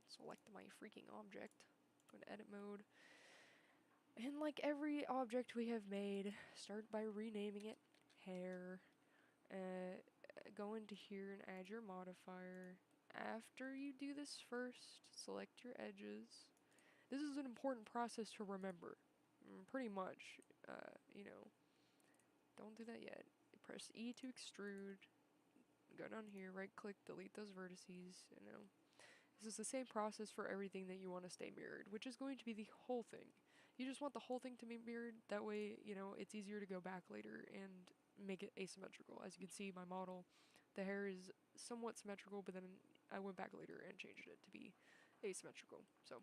Select my freaking object. Go to edit mode. And like every object we have made, start by renaming it hair. Go into here and add your modifier. After you do this first, select your edges. This is an important process to remember. Pretty much, you know, Don't do that yet. Press E to extrude. Go down here, right click, delete those vertices, you know. This is the same process for everything that you want to stay mirrored, which is going to be the whole thing. You just want the whole thing to be mirrored, that way, you know, it's easier to go back later and make it asymmetrical. As you can see, my model, the hair is somewhat symmetrical, but then I went back later and changed it to be asymmetrical. So,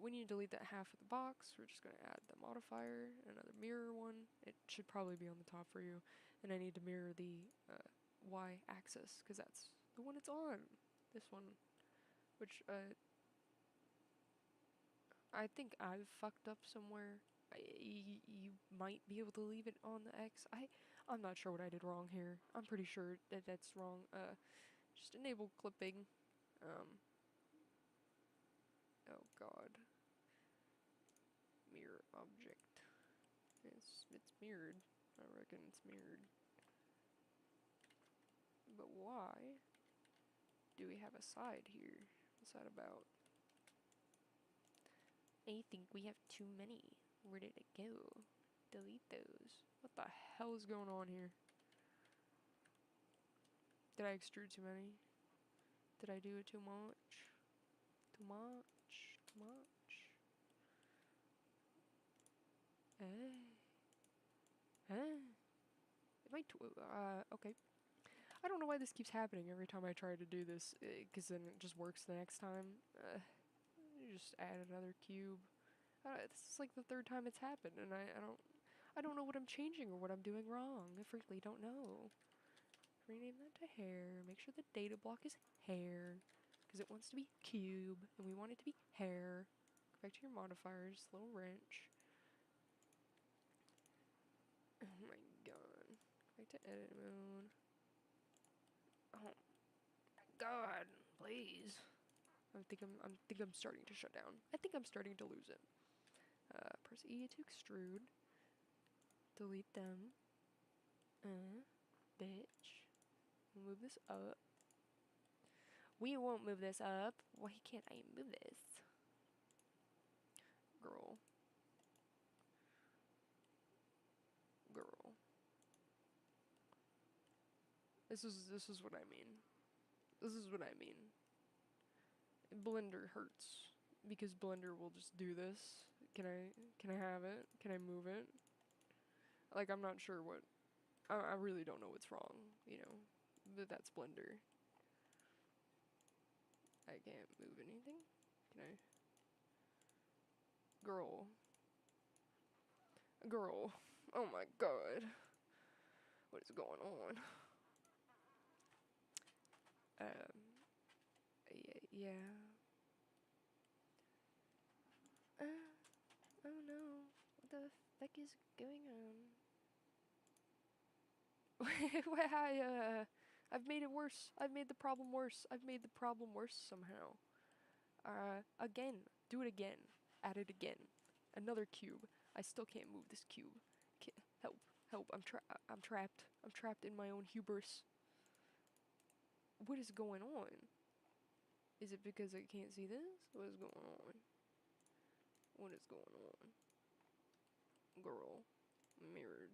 when you delete that half of the box, we're just going to add the modifier, another mirror one. It should probably be on the top for you. And I need to mirror the y-axis, because that's the one it's on. This one, which I think I've fucked up somewhere. You might be able to leave it on the X. I'm not sure what I did wrong here. I'm pretty sure that that's wrong. Just enable clipping. Oh god. Mirror object. It's mirrored. I reckon it's mirrored. But why do we have a side here? What's that about? I think we have too many. Where did it go? Delete those. What the hell is going on here? Did I extrude too many? Did I do it too much? Too much? Too much? Okay. I don't know why this keeps happening every time I try to do this, because then it just works the next time. You just add another cube. This is like the third time it's happened, and I don't know what I'm changing or what I'm doing wrong. I frankly don't know. Rename that to hair. Make sure the data block is hair, because it wants to be cube, and we want it to be hair. Go back to your modifiers, little wrench. Oh my god. Go back to edit mode. Oh my god, please. I think I'm starting to shut down. I think I'm starting to lose it. Press E to extrude. Delete them. Bitch. We'll move this up. We won't move this up. Why can't I move this? Girl. Girl. This is what I mean. This is what I mean. Blender hurts because Blender will just do this. Can I have it? Can I move it? Like, I'm not sure what. I really don't know what's wrong, you know. But that's Blender. I can't move anything. Can I? Girl. Girl. Oh my god. What is going on? Yeah. Oh no. What the fuck is going on? I've made it worse. I've made the problem worse. I've made the problem worse somehow. Again. Do it again. Add it again. Another cube. I still can't move this cube. Help. Help. I'm trapped. I'm trapped in my own hubris. What is going on? Is it because I can't see this? What is going on? What is going on? Girl. Mirrored.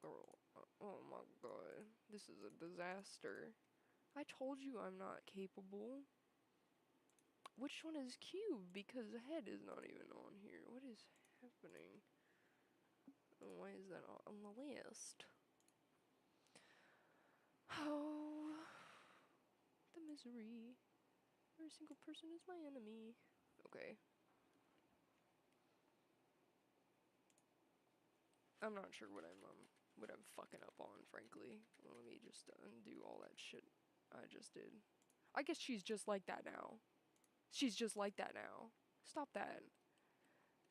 Girl. Oh my god. This is a disaster. I told you I'm not capable. Which one is cube? Because the head is not even on here. What is happening? Why is that on the list? Oh, the misery. Every single person is my enemy. Okay. I'm not sure what I'm fucking up on, frankly. Let me just undo all that shit I just did. I guess she's just like that now. She's just like that now. Stop that.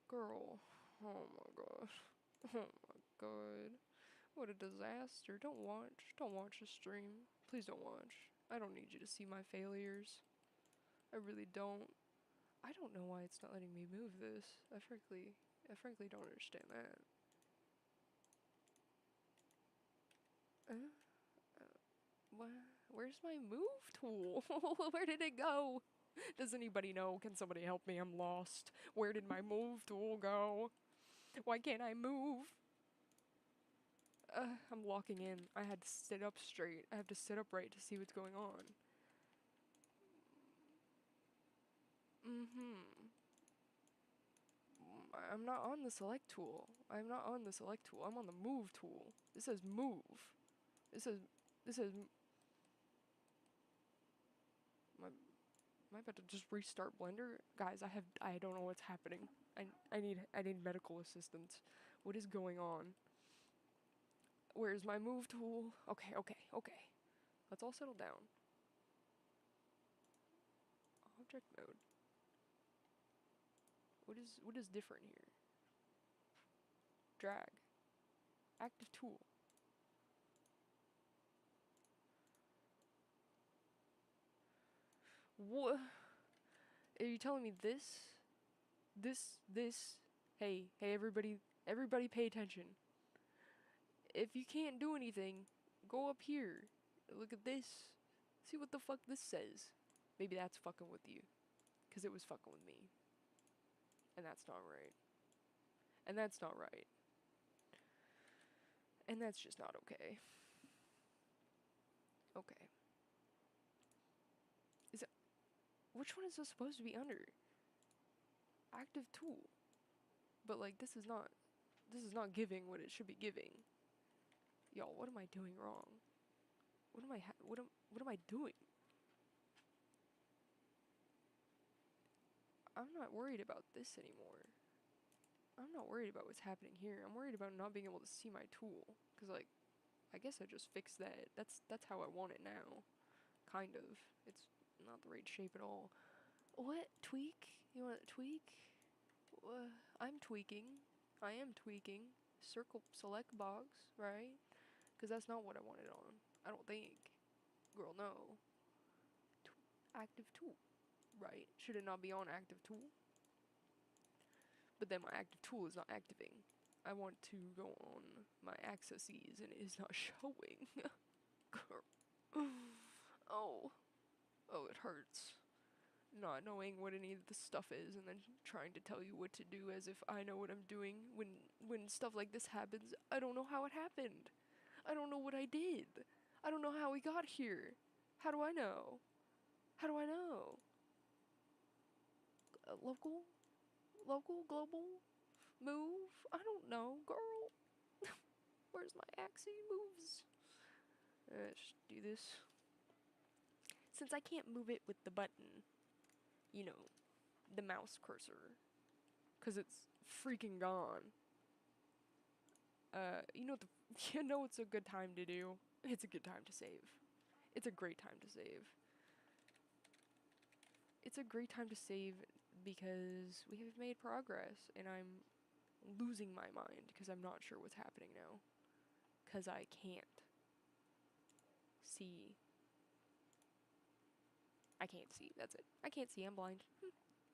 Girl. Oh my gosh. Oh my god. What a disaster. Don't watch the stream. Please don't watch. I don't need you to see my failures. I really don't. I don't know why it's not letting me move this. I frankly don't understand that. Where's my move tool? Where did it go? Does anybody know? Can somebody help me? I'm lost. Where did my move tool go? Why can't I move? I'm walking in. I had to sit up straight. I have to sit upright to see what's going on. I'm not on the select tool. I'm not on the select tool. I'm on the move tool. It says move. It says, am I about to just restart Blender? Guys, I don't know what's happening. I need medical assistance. What is going on? Where's my move tool? Okay. Let's all settle down. Object mode. What is different here? Drag. Active tool. What? Are you telling me this? Hey, everybody pay attention. If you can't do anything, go up here. Look at this. See what the fuck this says. Maybe that's fucking with you. Because it was fucking with me. And that's not right. And that's not right. And that's just not okay. Okay. Which one is this supposed to be under? Active tool. But like this is not giving what it should be giving. Y'all, what am I doing wrong? What am I doing? I'm not worried about this anymore. I'm not worried about what's happening here. I'm worried about not being able to see my tool. Cause like, I guess I just fixed that. That's how I want it now. Kind of. It's not the right shape at all. What? Tweak? You want to tweak? I'm tweaking. I am tweaking. Circle select box, right? Because that's not what I wanted on. I don't think. Girl, no. Active tool, right? Should it not be on active tool? But then my active tool is not activating. I want to go on my accesses and it is not showing. Oh, it hurts. Not knowing what any of the stuff is and then trying to tell you what to do as if I know what I'm doing when stuff like this happens. I don't know how it happened. I don't know what I did. I don't know how we got here. How do I know? How do I know? Local? Global? Move? I don't know, girl. Where's my axis moves? Let's do this. Since I can't move it with the button, you know, the mouse cursor, because it's freaking gone. You know it's a good time to do? It's a good time to save. It's a great time to save. It's a great time to save because we have made progress and I'm losing my mind because I'm not sure what's happening now. Because I can't see. I can't see, that's it. I can't see, I'm blind.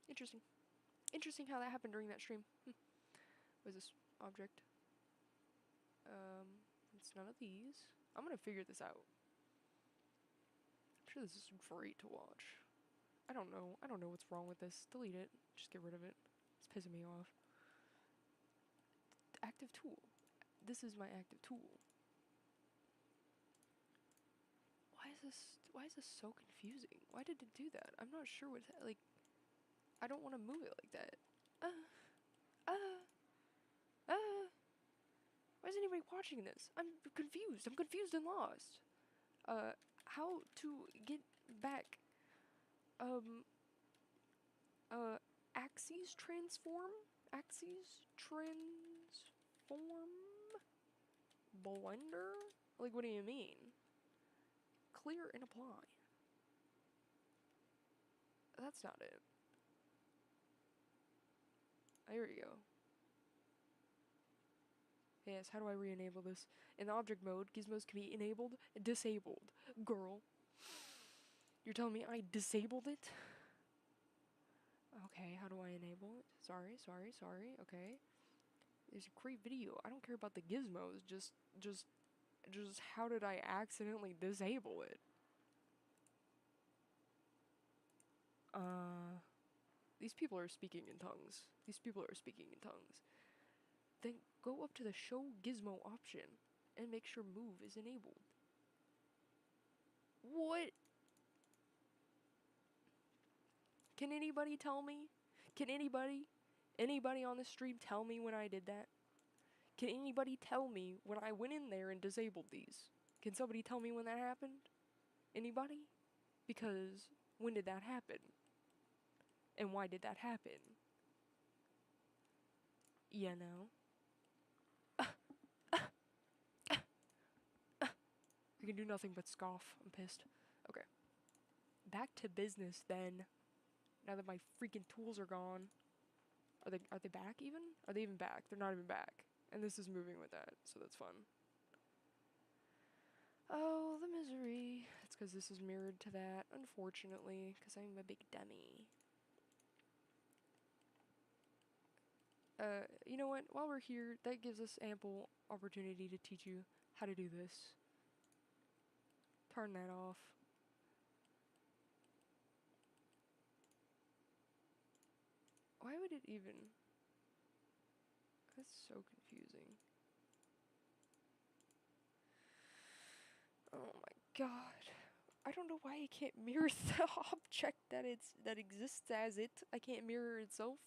Interesting. Interesting how that happened during that stream. What is this object? It's none of these. I'm gonna figure this out. I'm sure this is great to watch. I don't know what's wrong with this. Delete it. Just get rid of it. It's pissing me off. Active tool. This is my active tool. Why is this so confusing? Why did it do that? I'm not sure what, like, I don't want to move it like that. Why is anybody watching this? I'm confused. I'm confused and lost. How to get back, axes transform? Axes transform? Blender? Like, what do you mean? Clear and apply. That's not it. There we go. Yes, how do I re-enable this? In the object mode, gizmos can be enabled and disabled. Girl. You're telling me I disabled it? Okay, how do I enable it? Sorry. Okay. There's a great video. I don't care about the gizmos. Just how did I accidentally disable it? These people are speaking in tongues. These people are speaking in tongues. Then go up to the show gizmo option and make sure move is enabled. What? Can anybody tell me? Can anybody on the stream tell me when I did that? Can anybody tell me when I went in there and disabled these? Can somebody tell me when that happened? Anybody? Because when did that happen? And why did that happen? You know? You can do nothing but scoff. I'm pissed. Okay. Back to business then. Now that my freaking tools are gone. Are they back even? Are they even back? They're not even back. And this is moving with that, so that's fun. Oh, the misery. It's because this is mirrored to that, unfortunately, because I'm a big dummy. You know what? While we're here, that gives us ample opportunity to teach you how to do this. Turn that off. Why would it even... That's so confusing. Oh my god. I don't know why I can't mirror the object that exists as it. I can't mirror itself.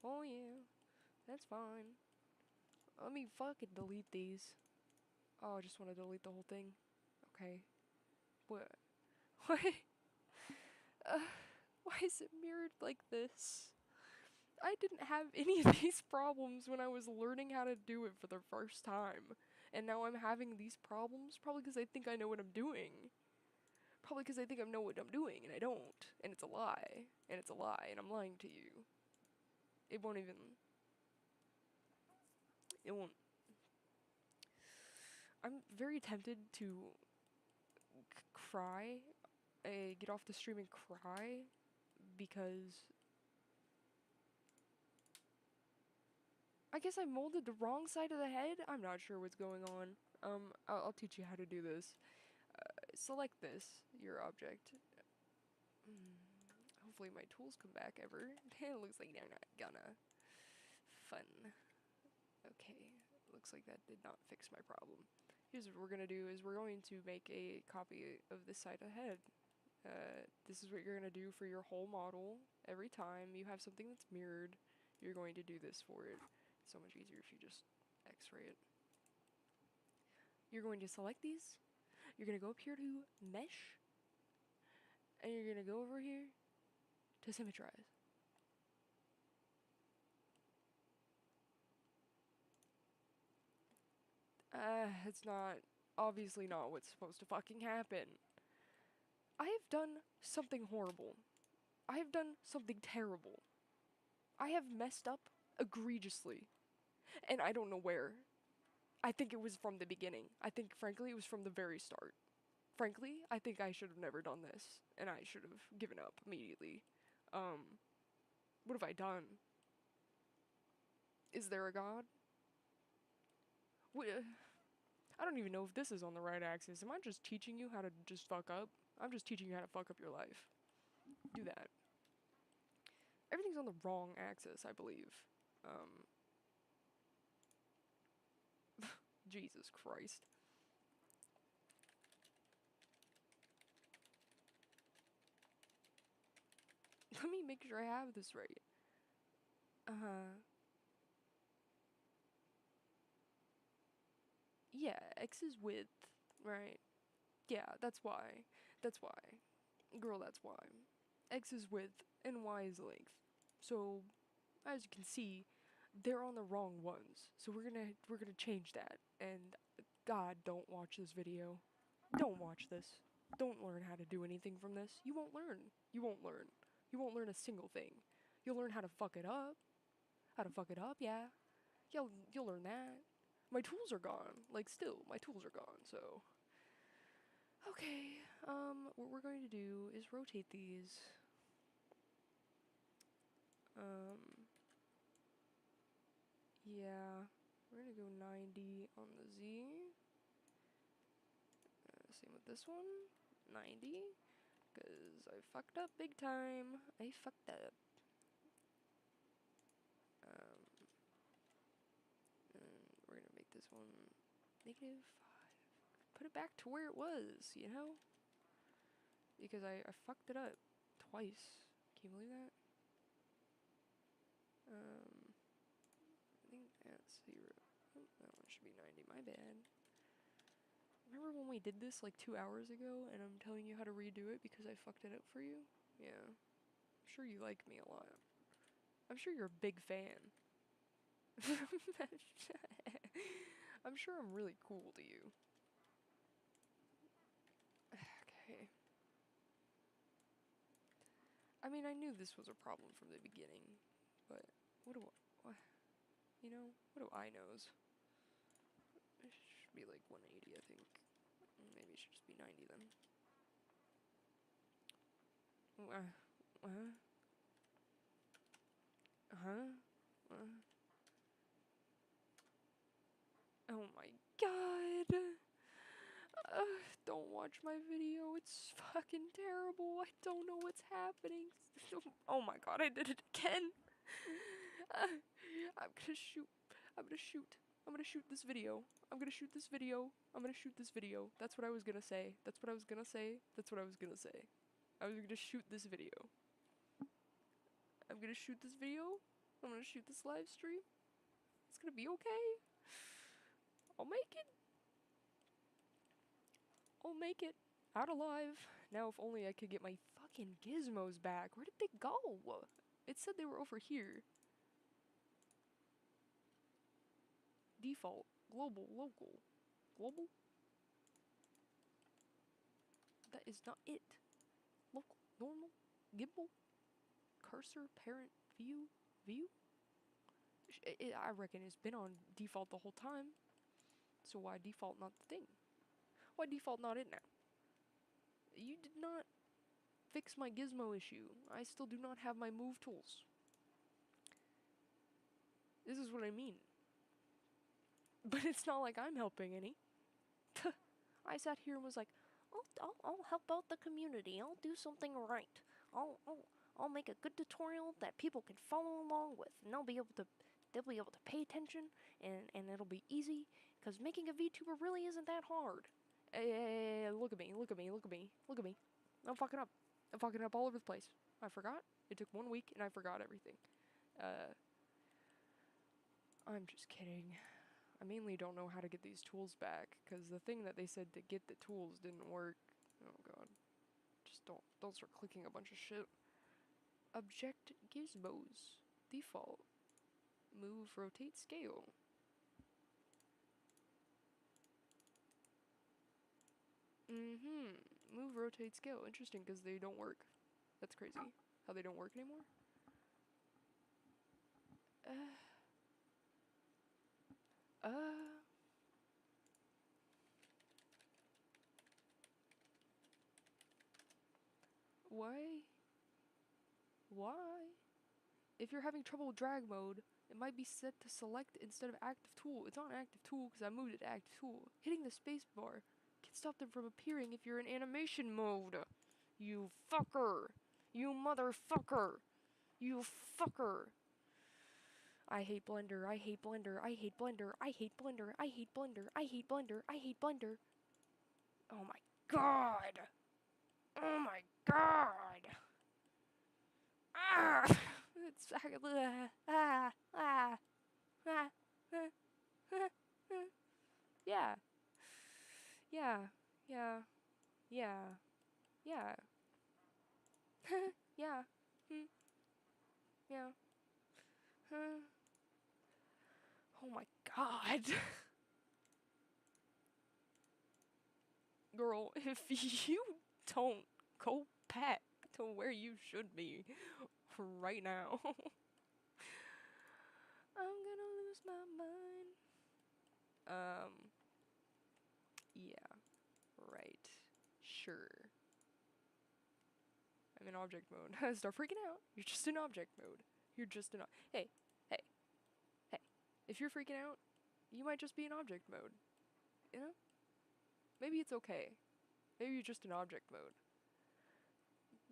Oh yeah. That's fine. Let me fucking delete these. Oh, I just want to delete the whole thing. Okay. What? Why? Why is it mirrored like this? I didn't have any of these problems when I was learning how to do it for the first time. And now I'm having these problems, probably because I think I know what I'm doing. Probably because I think I know what I'm doing, and I don't. And it's a lie. And it's a lie, and I'm lying to you. It won't even... It won't... I'm very tempted to cry, get off the stream and cry, because I guess I molded the wrong side of the head? I'm not sure what's going on. I'll teach you how to do this. Select this, your object. Hopefully my tools come back ever. It looks like they're not gonna. Fun. Okay, looks like that did not fix my problem. Here's what we're gonna do is we're going to make a copy of this side of the head. This is what you're gonna do for your whole model. Every time you have something that's mirrored, you're going to do this for it. It's so much easier if you just X-ray it. You're going to select these. You're gonna go up here to mesh. And you're gonna go over here to symmetrize. It's not, obviously not what's supposed to fucking happen. I have done something horrible. I have done something terrible. I have messed up egregiously. And I don't know where. I think it was from the beginning. I think, frankly, it was from the very start. Frankly, I think I should have never done this. And I should have given up immediately. What have I done? Is there a god? What, I don't even know if this is on the right axis. Am I just teaching you how to just fuck up? I'm just teaching you how to fuck up your life. Do that. Everything's on the wrong axis, I believe. Jesus Christ. Let me make sure I have this right. Yeah, X is width, right? Yeah, that's why. That's why. Girl, that's why. X is width and Y is length. So, as you can see, they're on the wrong ones. So we're gonna change that. And God, don't watch this video. Don't watch this. Don't learn how to do anything from this. You won't learn. You won't learn. You won't learn a single thing. You'll learn how to fuck it up. How to fuck it up, yeah. You'll learn that. My tools are gone. Like, still, my tools are gone, so. Okay, what we're going to do is rotate these. Yeah, we're gonna go 90 on the Z. Same with this one, 90. Because I fucked up big time. I fucked up. And we're gonna make this one -5. Put it back to where it was, you know? Because I fucked it up twice. Can you believe that? I think that's 0. Oh, that one should be 90. My bad. Remember when we did this like 2 hours ago and I'm telling you how to redo it because I fucked it up for you? Yeah. I'm sure you like me a lot. I'm sure you're a big fan. I'm sure I'm really cool to you. Okay. I mean, I knew this was a problem from the beginning, but what you know, what do I knows? It should be like 180, I think. Maybe it should just be 90 then. Oh my god! Don't watch my video, it's fucking terrible. I don't know what's happening. Oh my god, I did it again! I'm gonna shoot. I'm gonna shoot. I'm gonna shoot this video. I'm gonna shoot this video. I'm gonna shoot this video. That's what I was gonna say. That's what I was gonna say. That's what I was gonna say. I was gonna shoot this video. I'm gonna shoot this video. I'm gonna shoot this live stream. It's gonna be okay. I'll make it. I'll make it. Out alive. Now if only I could get my fucking gizmos back. Where did they go? It said they were over here. Default. Global. Local. Global? That is not it. Local. Normal. Gimbal. Cursor. Parent. View. View? I reckon it's been on default the whole time. So why default not the thing? Why default not it now? You did not fix my gizmo issue. I still do not have my move tools. This is what I mean. But it's not like I'm helping any. I sat here and was like, I'll help out the community. I'll do something right. I'll make a good tutorial that people can follow along with, and they'll be able to pay attention, and it'll be easy, because making a VTuber really isn't that hard. Look at me, look at me, look at me, look at me. I'm fucking up. I'm fucking up all over the place. I forgot. It took 1 week, and I forgot everything. I'm just kidding. I mainly don't know how to get these tools back, because the thing that they said to get the tools didn't work. Oh god. Just don't start clicking a bunch of shit. Object gizmos. Default. Move, rotate, scale. Move, rotate, scale. Interesting, because they don't work. That's crazy. How they don't work anymore? Why? Why? If you're having trouble with drag mode, it might be set to select instead of active tool. It's on active tool because I moved it to active tool. Hitting the spacebar can stop them from appearing if you're in animation mode. You fucker! You motherfucker! You fucker! I hate Blender, I hate Blender, I hate Blender, I hate Blender, I hate Blender, I hate Blender, I hate Blender. Oh my god! Oh my god! Ah! It's yeah. Yeah. Yeah. Yeah. Yeah. Yeah. Yeah. Oh my god. Girl, if you don't go back to where you should be right now, I'm gonna lose my mind. Yeah. Right. Sure. I'm in object mode. Start freaking out. You're just in object mode. You're just in hey. If you're freaking out, you might just be in object mode. You know? Maybe it's okay. Maybe you're just in object mode.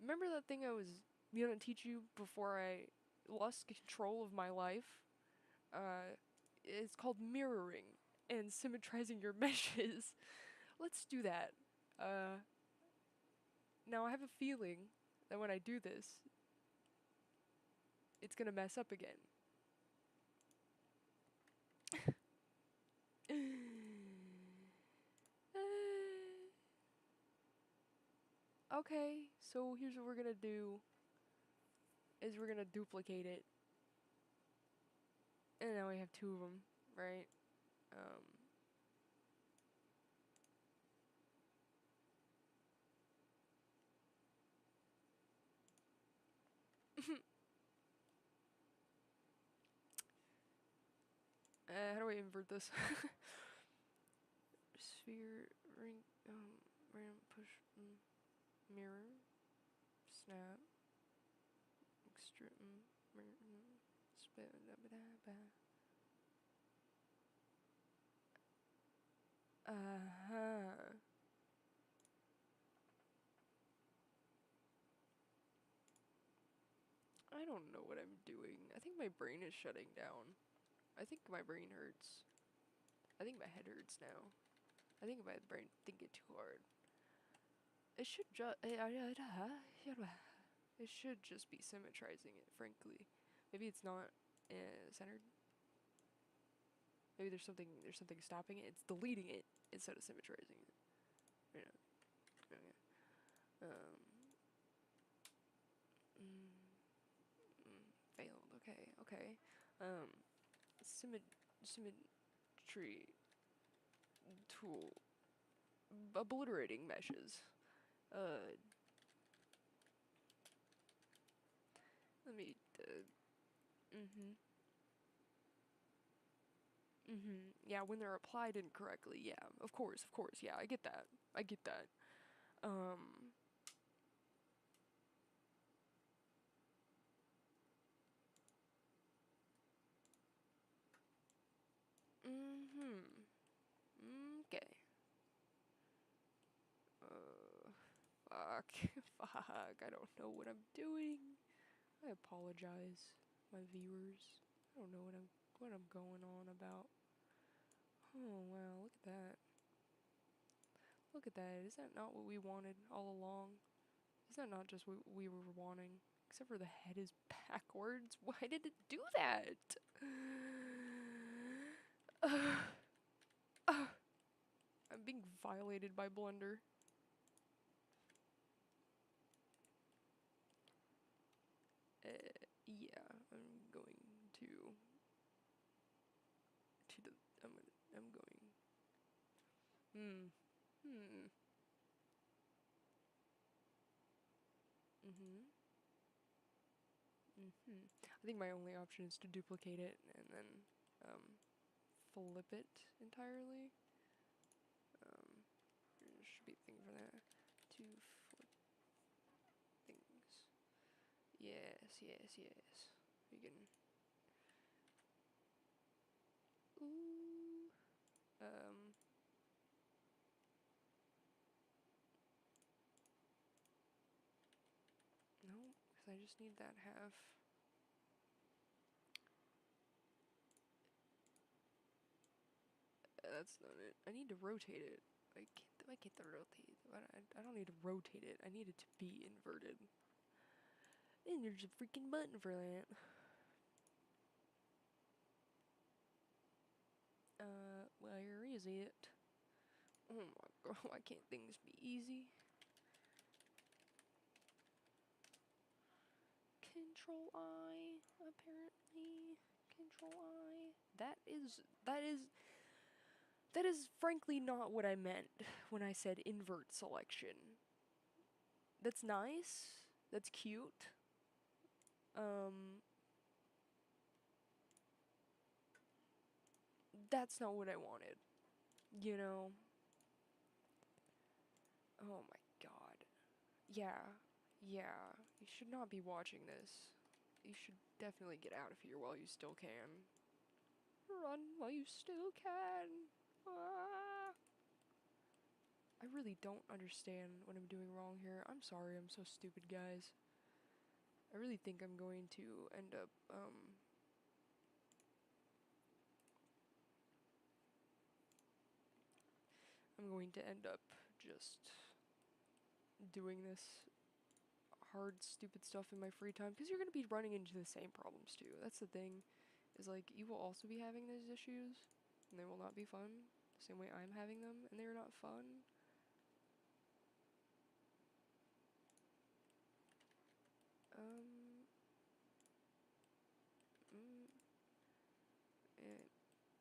Remember that thing I was gonna teach you before I lost control of my life? It's called mirroring and symmetrizing your meshes. Let's do that. Now I have a feeling that when I do this, it's gonna mess up again. Okay, so here's what we're gonna do is we're gonna duplicate it. And now we have two of them, right? How do I invert this? Sphere, ring, random push, mirror, snap, extreme, spit, uh-huh. I don't know what I'm doing. I think my brain is shutting down. I think my brain hurts. I think my head hurts now. I think my brain thinking too hard. It should just it should just be symmetrizing it, frankly. Maybe it's not centered. Maybe there's something stopping it. It's deleting it instead of symmetrizing it. You know. Okay. Failed. Okay. Okay. Symmetry tool. Obliterating meshes. Let me. Yeah, when they're applied incorrectly. Yeah, of course. Yeah, I get that. I get that. Okay. Fuck. Fuck. I don't know what I'm doing. I apologize, my viewers. I don't know what I'm going on about. Oh wow, look at that. Look at that. Is that not what we wanted all along? Is that not just what we were wanting? Except for the head is backwards. Why did it do that? I'm being violated by Blender. Yeah, I'm going to the I'm going. I think my only option is to duplicate it and then flip it entirely. There should be a thing for that. To flip things. Yes. We can. Ooh. No, because I just need that half. That's not it. I need to rotate it. I can't rotate it. I don't need to rotate it. I need it to be inverted. And there's a freaking button for that. Where is it? Oh my god, why can't things be easy? Control I, apparently. Control I. That is frankly not what I meant when I said invert selection. That's nice. That's cute. That's not what I wanted. You know? Oh my god. Yeah. You should not be watching this. You should definitely get out of here while you still can. Run while you still can. Ah. I really don't understand what I'm doing wrong here. I'm sorry, I'm so stupid, guys. I really think I'm going to end up, just doing this hard, stupid stuff in my free time, because you're going to be running into the same problems too. That's the thing, is like, you will also be having those issues, and they will not be fun, the same way I'm having them, and they are not fun.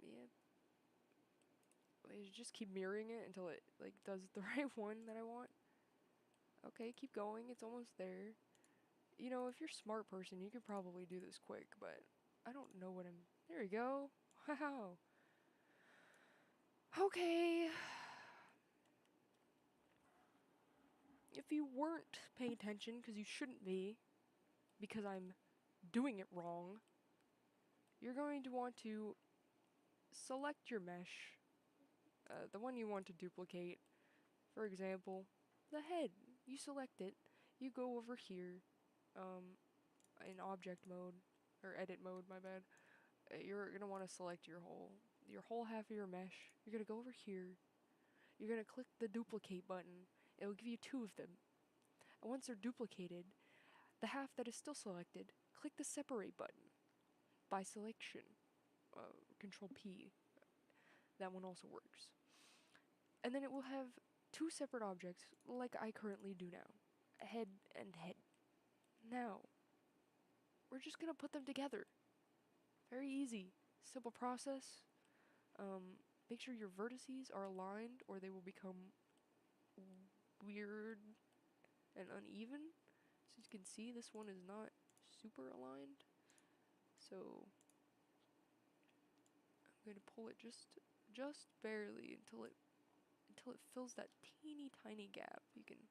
Yeah. Wait, just keep mirroring it until it, like, does the right one that I want. Okay, keep going, it's almost there. You know, if you're a smart person, you could probably do this quick, but I don't know what I'm... There we go. Wow. Okay. If you weren't paying attention, because you shouldn't be, because I'm doing it wrong, you're going to want to select your mesh, the one you want to duplicate. For example, the head. You select it, you go over here, in object mode, or edit mode, my bad. You're gonna want to select your whole half of your mesh. You're gonna go over here, you're gonna click the duplicate button. It'll give you 2 of them. And once they're duplicated, the half that is still selected, click the separate button by selection. Control P. That one also works. And then it will have 2 separate objects, like I currently do now. Head and head. Now, we're just gonna put them together. Very easy. Simple process. Make sure your vertices are aligned or they will become weird and uneven. So you can see this one is not super aligned. So I'm going to pull it just barely until it fills that teeny tiny gap. You can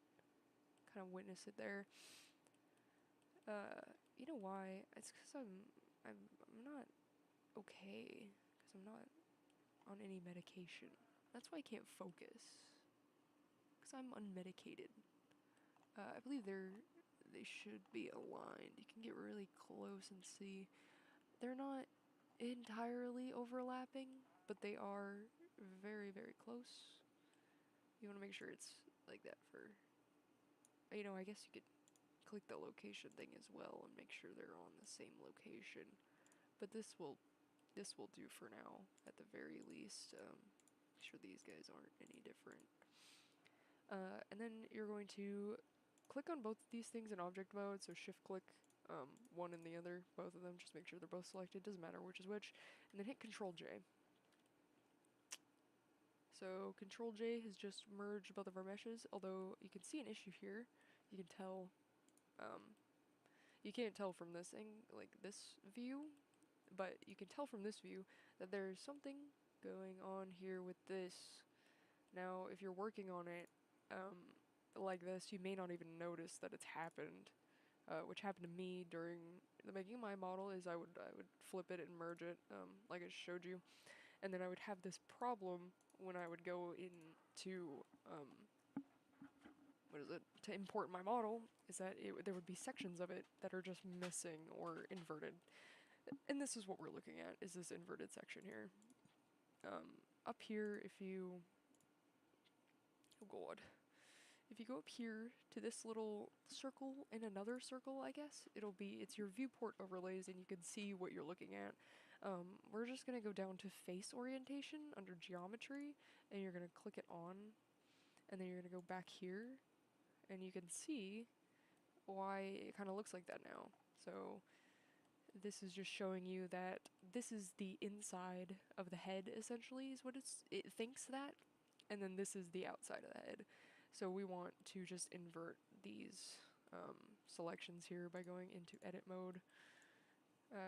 kind of witness it there. You know why? It's because I'm not okay, because I'm not on any medication. That's why I can't focus, because I'm unmedicated. I believe they should be aligned. You can get really close and see. They're not entirely overlapping, but they are very, very close. You want to make sure it's like that for... You know, I guess you could click the location thing as well and make sure they're on the same location. But this will do for now, at the very least. Make sure these guys aren't any different. And then you're going to click on both of these things in object mode, so shift click one and the other, both of them, just make sure they're both selected, doesn't matter which is which, and then hit Control J. So Control J has just merged both of our meshes, although you can see an issue here. You can tell, you can't tell from this thing, like this view, but you can tell from this view that there's something going on here with this. Now, if you're working on it like this, you may not even notice that it's happened, which happened to me during the making of my model. Is I would flip it and merge it, like I showed you, and then I would have this problem when I would go into to import my model, is that there would be sections of it that are just missing or inverted. And this is what we're looking at, is this inverted section here. Up here, if you... Oh god. If you go up here to this little circle and another circle, I guess, it's your viewport overlays and you can see what you're looking at. We're just gonna go down to face orientation under geometry, and you're gonna click it on, and then you're gonna go back here, and you can see why it kind of looks like that now. So this is just showing you that this is the inside of the head, essentially, is what it thinks that, and then this is the outside of the head. So we want to just invert these selections here by going into edit mode.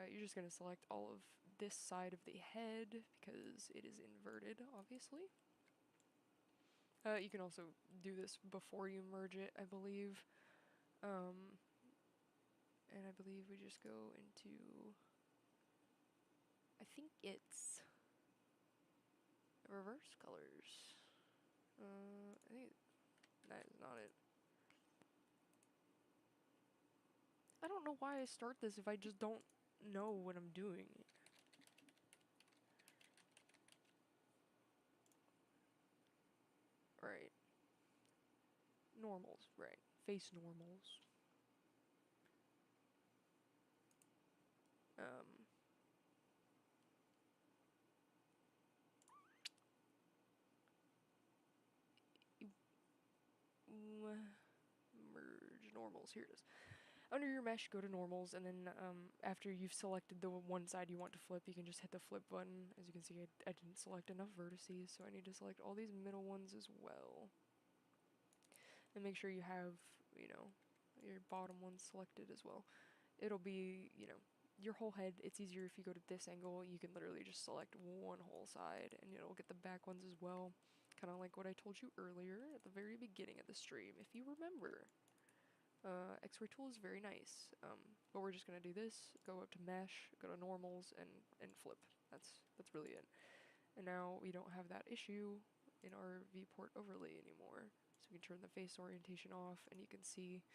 You're just going to select all of this side of the head because it is inverted, obviously. You can also do this before you merge it, I believe. And I believe we just go into... I think it's reverse colors. I think that is not it. I don't know why I start this if I just don't know what I'm doing. Right. Normals, right. Face normals. Merge normals, here it is. Under your mesh, go to normals, and then after you've selected the one side you want to flip, you can just hit the flip button. As you can see, I didn't select enough vertices, so I need to select all these middle ones as well. And make sure you have, you know, your bottom ones selected as well. It'll be, you know, your whole head. It's easier if you go to this angle. You can literally just select one whole side, and it'll get the back ones as well. Kind of like what I told you earlier at the very beginning of the stream, if you remember. X-ray tool is very nice, but we're just gonna do this, go up to mesh, go to normals, and flip. That's really it. And now we don't have that issue in our viewport overlay anymore. So we can turn the face orientation off, and you can see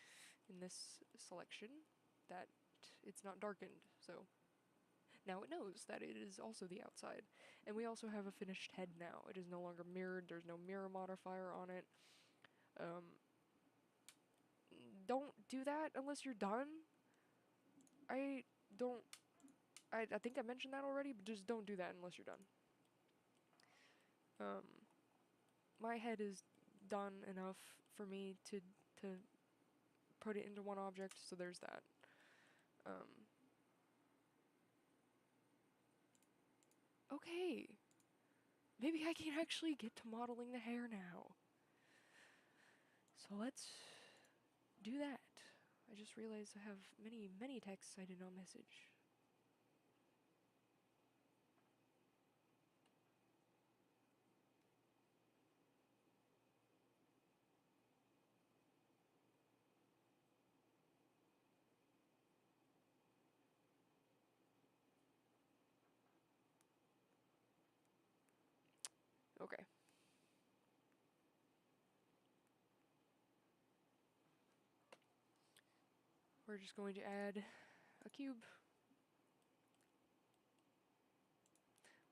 in this selection that it's not darkened. So now it knows that it is also the outside. And we also have a finished head now. It is no longer mirrored. There's no mirror modifier on it. Don't do that unless you're done. I think I mentioned that already, but just don't do that unless you're done. My head is done enough for me to put it into one object, so there's that. Okay. Maybe I can actually get to modeling the hair now. So let's do that. I just realized I have many texts I did not message. Okay. We're just going to add a cube.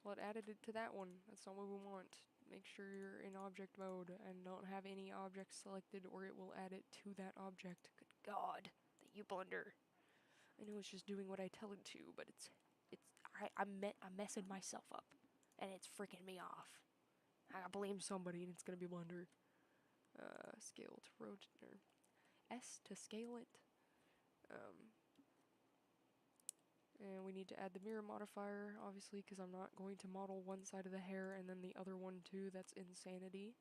Well, it added it to that one. That's not what we want. Make sure you're in object mode and don't have any objects selected, or it will add it to that object. Good God, that you blunder. I know it's just doing what I tell it to, but I'm messing myself up, and it's freaking me off. I blame somebody, and it's gonna be blunder. Scale to rotate, or S to scale it. And we need to add the mirror modifier, obviously, because I'm not going to model one side of the hair and then the other one too. That's insanity.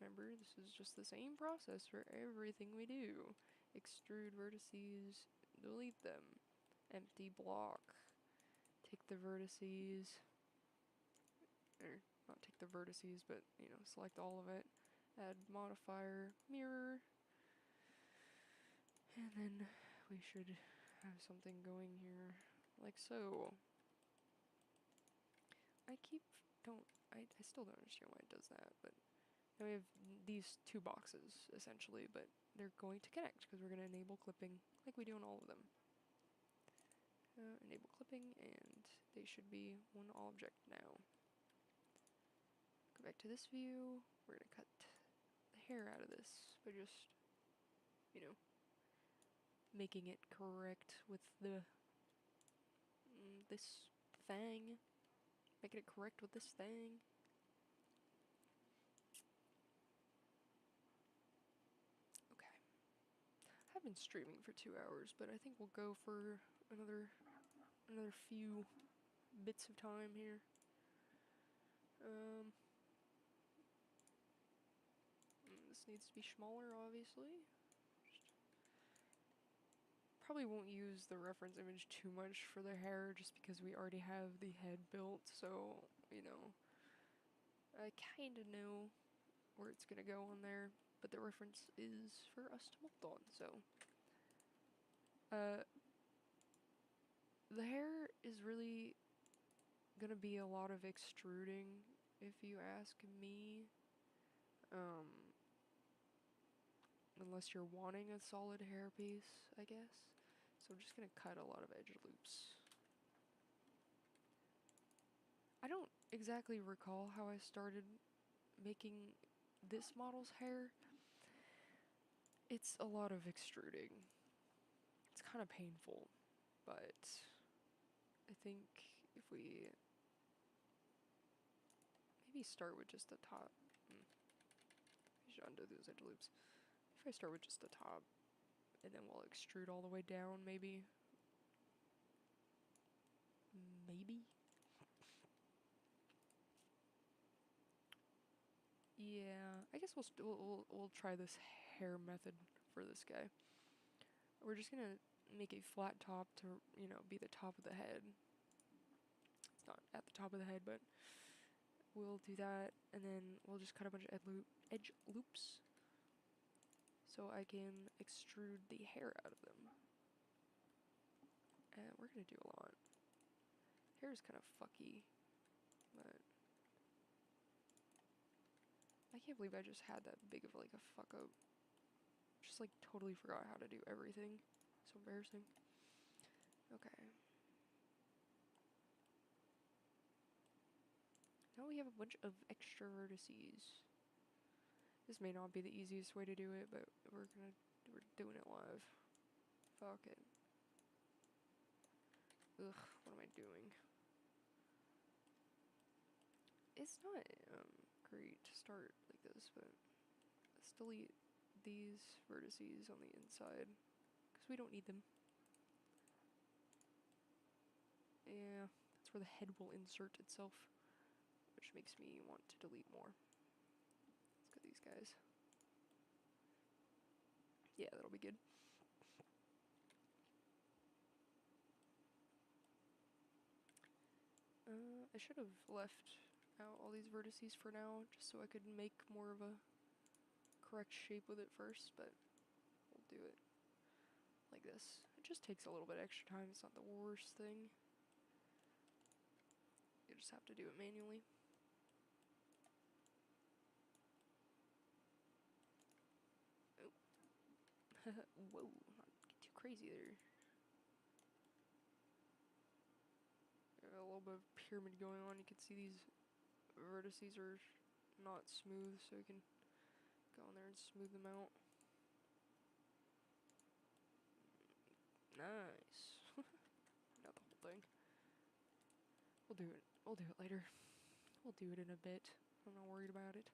Remember, this is just the same process for everything we do. Extrude vertices, delete them. Empty block. Take the vertices, or not take the vertices, but, you know, select all of it. Add modifier, mirror. And then we should have something going here, like so. I still don't understand why it does that, but now we have these two boxes, essentially, but they're going to connect, because we're going to enable clipping, like we do in all of them. Enable clipping, and they should be one object now. Go back to this view, we're going to cut the hair out of this, by just, you know, making it correct with the this thing. Making it correct with this thing. Okay. I've been streaming for 2 hours, but I think we'll go for another few bits of time here. This needs to be smaller, obviously. Probably won't use the reference image too much for the hair, just because we already have the head built, so, you know, I kind of know where it's gonna go on there, but the reference is for us to mold on, so. The hair is really gonna be a lot of extruding. if you ask me. Unless you're wanting a solid hair piece, I guess. So I'm just gonna cut a lot of edge loops. I don't exactly recall how I started making this model's hair. It's a lot of extruding. It's kind of painful, but I think if we maybe start with just the top. I should undo those edge loops. If I start with just the top, and then we'll extrude all the way down, maybe. Maybe? Yeah, I guess we'll try this hair method for this guy. We're just gonna make a flat top to, you know, be the top of the head. It's not at the top of the head, but we'll do that, and then we'll just cut a bunch of edge loops so I can extrude the hair out of them. And we're gonna do a lot. Hair is kind of fucky, but I can't believe I just had that big of like a fuck up. Just like totally forgot how to do everything. So embarrassing. Okay. Now we have a bunch of extra vertices. This may not be the easiest way to do it, but we're doing it live. Fuck it. Ugh, what am I doing? It's not great to start like this, but let's delete these vertices on the inside because we don't need them. Yeah, that's where the head will insert itself, which makes me want to delete more. Let's get these guys. Yeah, that'll be good. I should have left out all these vertices for now, just so I could make more of a correct shape with it first, but we'll do it like this. It just takes a little bit extra time, it's not the worst thing. You just have to do it manually. Oh. Whoa, not get too crazy there. A little bit of pyramid going on. You can see these vertices are not smooth, so you can go in there and smooth them out. Nice. Not the whole thing. We'll do it. We'll do it later. We'll do it in a bit. I'm not worried about it.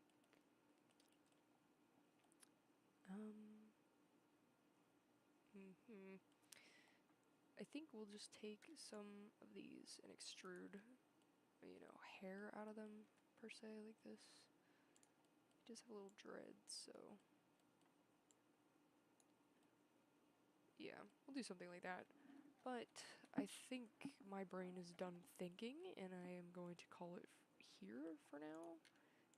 I think we'll just take some of these and extrude, you know, hair out of them, per se, like this. Just have a little dreads, so yeah, we'll do something like that. But I think my brain is done thinking, and I am going to call it here for now,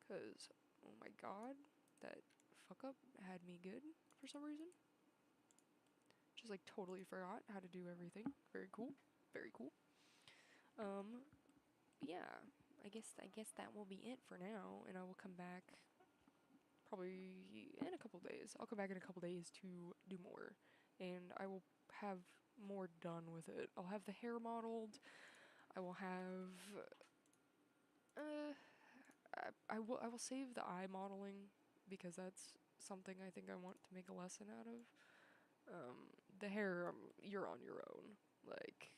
because, oh my god, that fuck up had me good for some reason. Just like totally forgot how to do everything. Very cool. Very cool. Yeah, I guess that will be it for now, and I will come back probably in a couple days. I'll come back in a couple days to do more, and I will have more done with it. I'll have the hair modeled. I will have I will save the eye modeling because that's something I think I want to make a lesson out of. The hair, you're on your own. Like,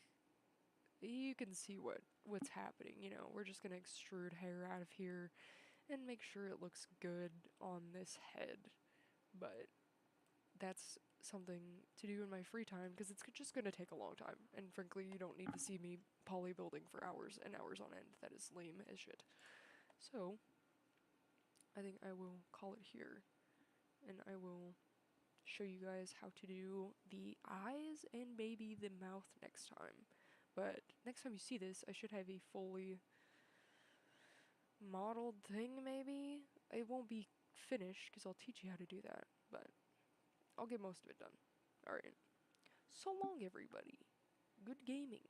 you can see what's happening, you know. We're just gonna extrude hair out of here and make sure it looks good on this head. But that's something to do in my free time because it's just gonna take a long time. And frankly, you don't need to see me poly building for hours and hours on end. That is lame as shit. So, I think I will call it here. And I will show you guys how to do the eyes and maybe the mouth next time. But next time you see this, I should have a fully modeled thing, maybe? It won't be finished, because I'll teach you how to do that, but I'll get most of it done. Alright. So long, everybody. Good gaming.